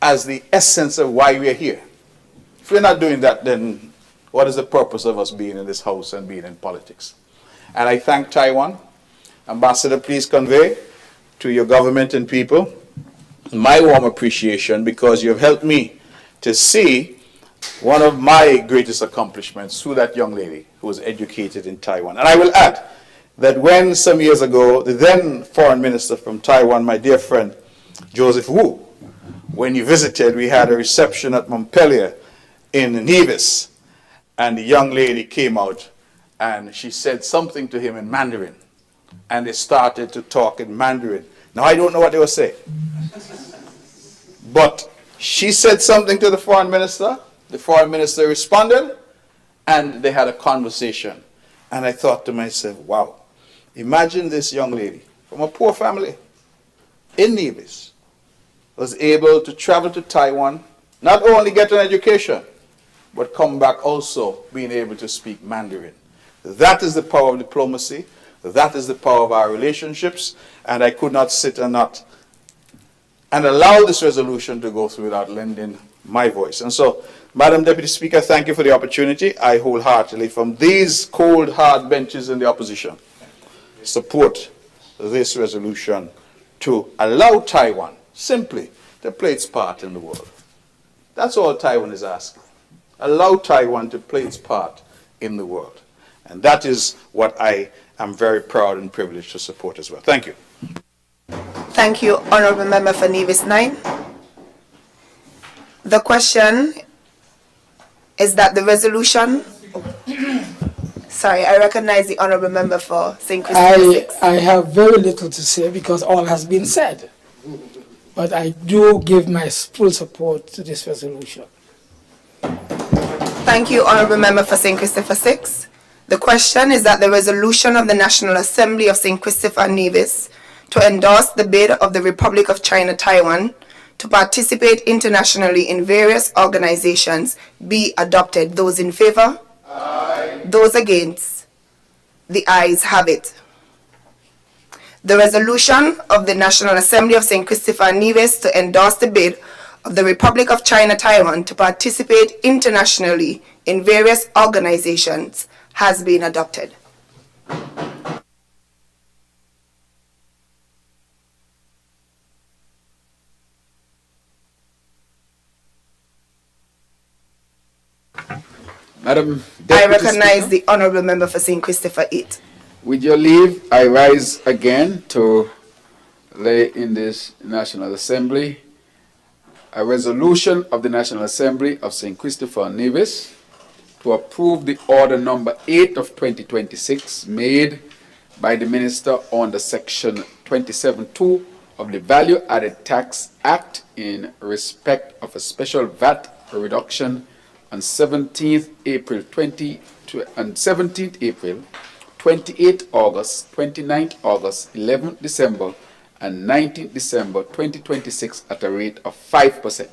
as the essence of why we are here. If we're not doing that, then what is the purpose of us being in this house and being in politics? And I thank Taiwan. Ambassador, please convey to your government and people my warm appreciation, because you've helped me to see one of my greatest accomplishments through that young lady who was educated in Taiwan. And I will add that when some years ago, the then foreign minister from Taiwan, my dear friend Joseph Wu, when he visited, we had a reception at Montpellier in Nevis, and the young lady came out and she said something to him in Mandarin, and they started to talk in Mandarin. Now, I don't know what they were saying, but she said something to the foreign minister responded, and they had a conversation. And I thought to myself, wow, imagine this young lady from a poor family in Nevis was able to travel to Taiwan, not only get an education, but come back also being able to speak Mandarin. That is the power of diplomacy. That is the power of our relationships. And I could not sit and allow this resolution to go through without lending my voice. And so, Madam Deputy Speaker, thank you for the opportunity. I wholeheartedly, from these cold, hard benches in the opposition, support this resolution to allow Taiwan simply to play its part in the world. That's all Taiwan is asking. Allow Taiwan to play its part in the world. And that is what I am very proud and privileged to support as well. Thank you. Thank you, Honourable Member for Nevis 9. The question is that the resolution... Sorry, I recognize the Honourable Member for St. Christopher 6. I have very little to say because all has been said. But I do give my full support to this resolution. Thank you, Honourable Member for St. Christopher 6. The question is that the resolution of the National Assembly of St. Christopher and Nevis to endorse the bid of the Republic of China Taiwan to participate internationally in various organizations be adopted. Those in favor? Aye. Those against? The ayes have it. The resolution of the National Assembly of St. Christopher and Nevis to endorse the bid of the Republic of China Taiwan to participate internationally in various organizations has been adopted. Madam Deputy I recognize Speaker, the Honourable Member for St. Christopher 8. with your leave, I rise again to lay in this National Assembly a resolution of the National Assembly of St. Christopher and Nevis to approve the Order Number 8 of 2026 made by the Minister under Section 27.2 of the Value Added Tax Act in respect of a special VAT reduction on 17th April 28th August, 29th August, 11th December, and 19th December 2026 at a rate of 5%.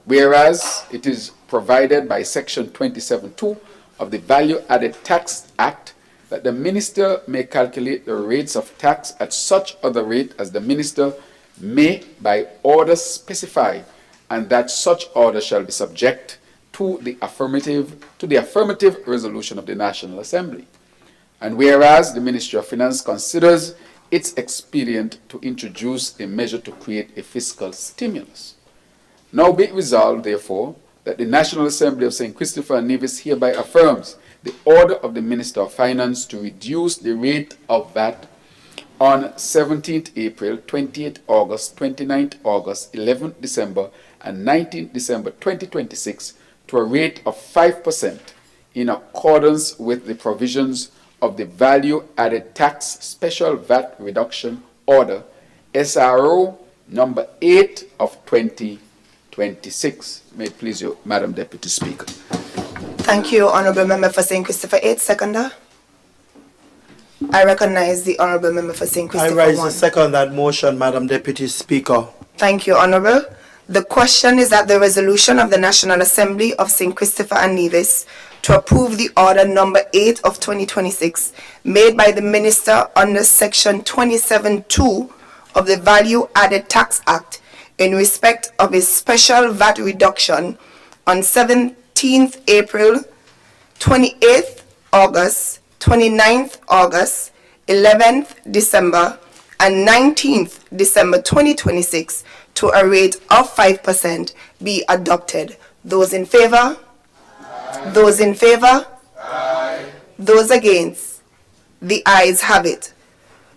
Whereas it is provided by Section 27.2 of the Value Added Tax Act that the Minister may calculate the rates of tax at such other rate as the Minister may by order specify, and that such order shall be subject to the affirmative resolution of the National Assembly. And whereas the Ministry of Finance considers it's expedient to introduce a measure to create a fiscal stimulus. Now be it resolved, therefore, that the National Assembly of St. Christopher and Nevis hereby affirms the order of the Minister of Finance to reduce the rate of VAT on 17th April, 28th August, 29th August, 11th December, and 19th December 2026 to a rate of 5% in accordance with the provisions of the Value Added Tax Special VAT Reduction Order, SRO number 8 of 2026. May it please you, Madam Deputy Speaker. Thank you, Honourable Member for St. Christopher 8. Seconder. I recognize the Honourable Member for St. Christopher I rise 1. to second that motion, Madam Deputy Speaker. Thank you, Honourable. The question is that the resolution of the National Assembly of St. Christopher and Nevis to approve the order number 8 of 2026 made by the Minister under Section 27(2) of the Value Added Tax Act in respect of a special VAT reduction on 17th April, 28th August, 29th August, 11th December, and 19th December 2026 to a rate of 5% be adopted. Those in favor? Aye. Those in favor? Aye. Those against? The ayes have it.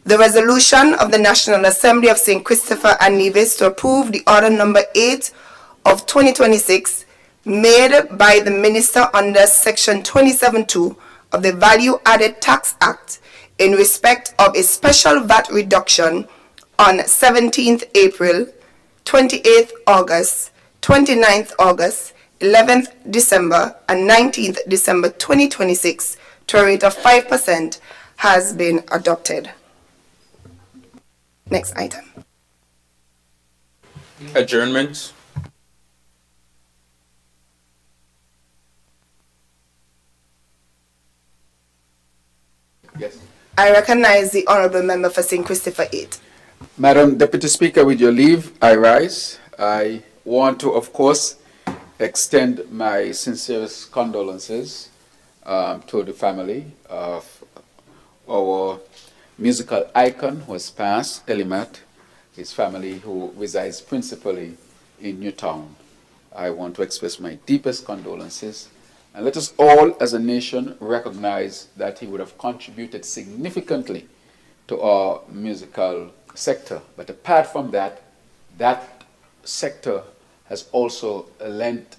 The resolution of the National Assembly of St. Christopher and Nevis to approve the order number 8 of 2026 made by the Minister under Section 27(2) of the Value Added Tax Act in respect of a special VAT reduction on 17th April, 28th August, 29th August, 11th December, and 19th December 2026 to a rate of 5% has been adopted. Next item. Adjournment. Yes. I recognize the Honourable Member for St. Christopher 8. Madam Deputy Speaker, with your leave, I rise. I want to, of course, extend my sincerest condolences to the family of our musical icon who has passed, Elimat, his family who resides principally in Newtown. I want to express my deepest condolences. And let us all as a nation recognize that he would have contributed significantly to our musical sector. But apart from that, that sector has also lent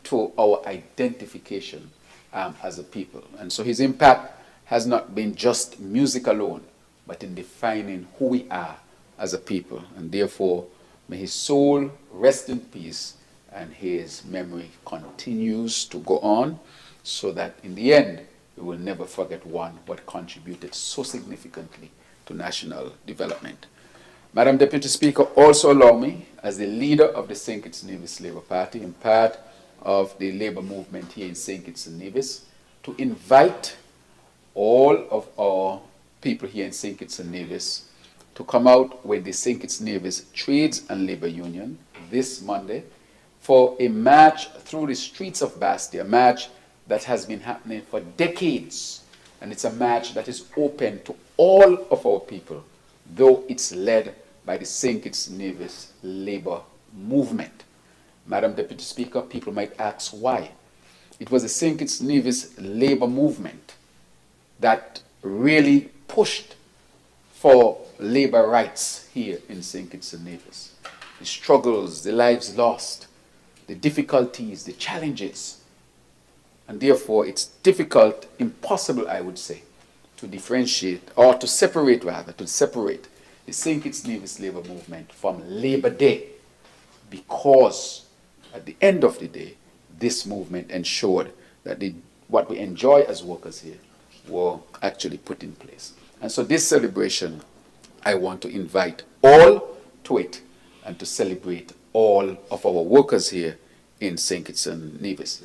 to our identification as a people. And so his impact has not been just music alone, but in defining who we are as a people. And therefore, may his soul rest in peace and his memory continues to go on so that in the end, we will never forget one what contributed so significantly to national development. Madam Deputy Speaker, also allow me, as the leader of the St. Kitts and Nevis Labour Party and part of the labor movement here in St. Kitts and Nevis, to invite all of our people here in St. Kitts and Nevis to come out with the St. Kitts and Nevis Trades and Labor Union this Monday for a march through the streets of Bastia, a march that has been happening for decades. And it's a march that is open to all of our people, though it's led by the St. Kitts and Nevis labor movement. Madam Deputy Speaker, people might ask why. It was the St. Kitts and Nevis labor movement that really pushed for labor rights here in St. Kitts and Nevis. The struggles, the lives lost, the difficulties, the challenges. And therefore, it's difficult, impossible, I would say, to differentiate, or to separate rather, to separate the St. Kitts and Nevis labor movement from Labor Day, because at the end of the day, this movement ensured that what we enjoy as workers here were actually put in place. And so this celebration, I want to invite all to it and to celebrate all of our workers here in St. Kitts and Nevis.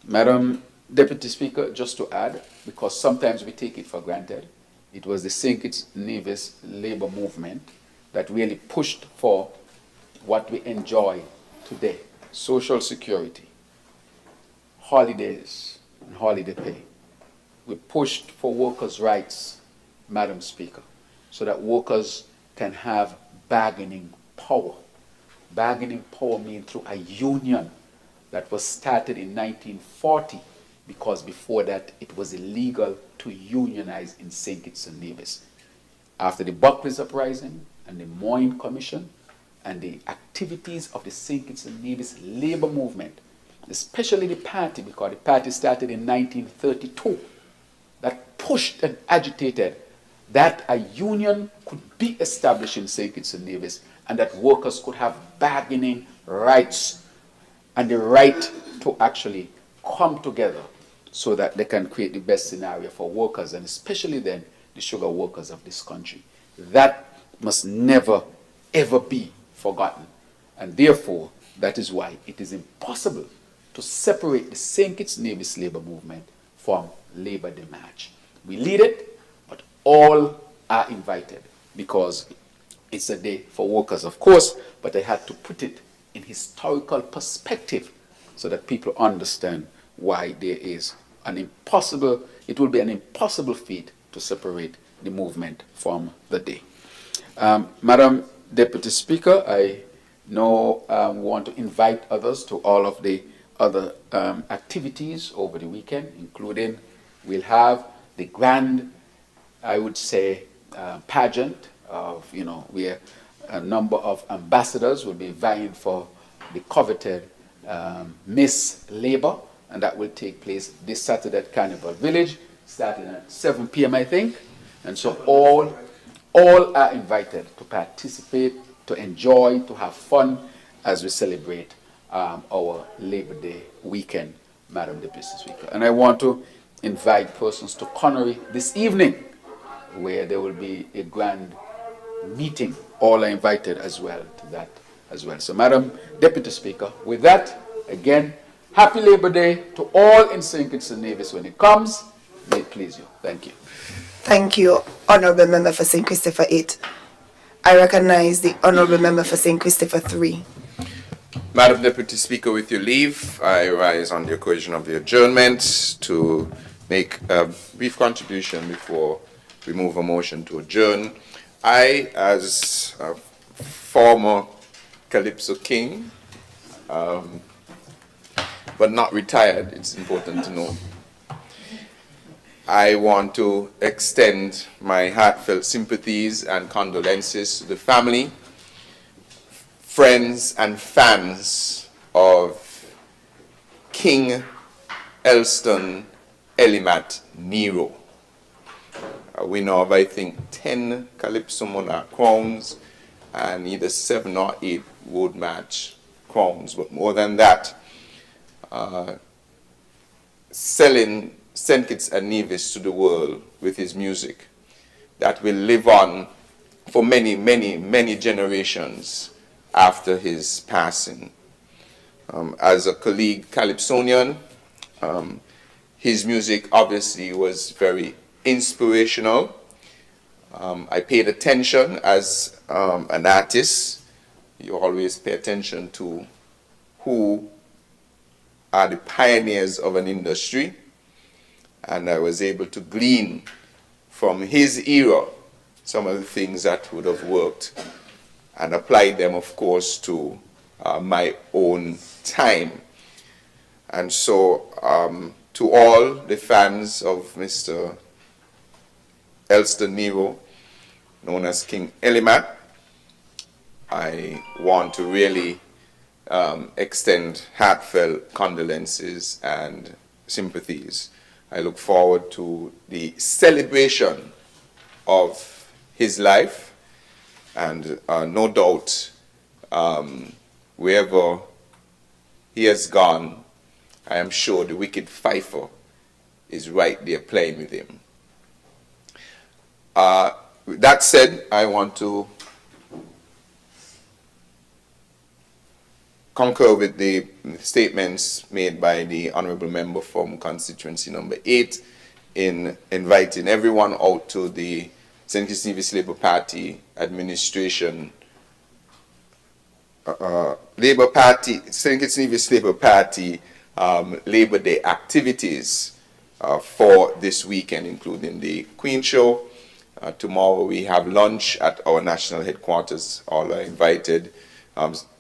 Madam Deputy Speaker, just to add, because sometimes we take it for granted, it was the St. Kitts and Nevis labor movement that really pushed for what we enjoy today: Social Security, holidays, and holiday pay. We pushed for workers' rights, Madam Speaker, so that workers can have bargaining power. Bargaining power means through a union that was started in 1940 because before that it was illegal to unionize in St. Kitts and Nevis. After the Buckley's Uprising and the Moyne Commission and the activities of the St. Kitts and Nevis labor movement, especially the party, because the party started in 1932, that pushed and agitated that a union could be established in St. Kitts and Nevis and that workers could have bargaining rights and the right to actually come together so that they can create the best scenario for workers, and especially then the sugar workers of this country. That must never, ever be forgotten. And therefore, that is why it is impossible to separate the St. Kitts Nevis labor movement from Labor Day March. We lead it, but all are invited because it's a day for workers, of course, but I had to put it in historical perspective so that people understand why there is it will be an impossible feat to separate the movement from the day. Madam Deputy Speaker, I now want to invite others to all of the other activities over the weekend, including we'll have the grand, I would say, pageant of, where a number of ambassadors will be vying for the coveted Miss Labour, and that will take place this Saturday at Carnival Village, starting at 7 p.m. I think. And so all are invited to participate, to enjoy, to have fun as we celebrate our Labor Day weekend, Madam Deputy Speaker. And I want to invite persons to Connery this evening, where there will be a grand meeting. All are invited as well to that as well. So, Madam Deputy Speaker, with that, again, happy Labor Day to all in St. Kitts and Nevis when it comes. May it please you. Thank you. Thank you, Honourable Member for St. Christopher 8. I recognize the Honourable Member for St. Christopher 3. Madam Deputy Speaker, with your leave, I rise on the occasion of the adjournment to make a brief contribution before we move a motion to adjourn. I, as a former Calypso King, but not retired, it's important to know, I want to extend my heartfelt sympathies and condolences to the family, friends, and fans of King Elston Elimat Nero, a winner of, I think, 10 Calypso Monarch crowns and either 7 or 8 Road Match crowns. But more than that, selling St. Kitts and Nevis to the world with his music that will live on for many, many, many generations after his passing. As a colleague Calypsonian, his music obviously was very inspirational. I paid attention as an artist. You always pay attention to who are the pioneers of an industry, and I was able to glean from his era some of the things that would have worked and applied them, of course, to my own time. And so to all the fans of Mr. Elston Nero, known as King Elimat, I want to really extend heartfelt condolences and sympathies. I look forward to the celebration of his life, and no doubt wherever he has gone, I am sure the wicked fifer is right there playing with him. With that said, I want to concur with the statements made by the Honourable Member from constituency number 8 in inviting everyone out to the St. Kitts Nevis Labour Party administration, St. Kitts Nevis Labour Party Labour Day activities for this weekend, including the Queen Show. Tomorrow we have lunch at our national headquarters. All are invited.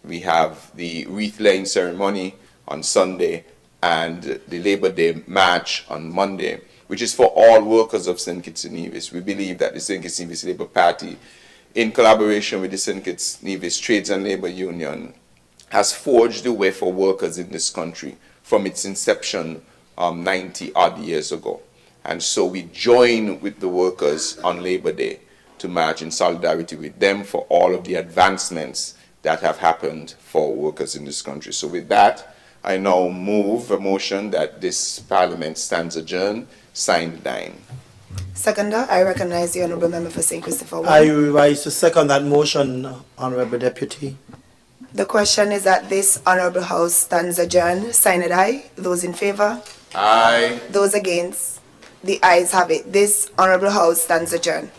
We have the wreath laying ceremony on Sunday, and the Labor Day March on Monday, which is for all workers of St. Kitts and Nevis. We believe that the St. Kitts and Nevis Labour Party, in collaboration with the St. Kitts and Nevis Trades and Labour Union, has forged the way for workers in this country from its inception 90-odd years ago. And so we join with the workers on Labor Day to march in solidarity with them for all of the advancements that have happened for workers in this country. So with that, I now move a motion that this Parliament stands adjourned, signed 9. Seconder, I recognize the Honourable Member for St. Christopher. I rise to second that motion, Honourable Deputy. The question is that this Honourable House stands adjourned, signed aye. Those in favour? Aye. Those against? The ayes have it. This Honourable House stands adjourned.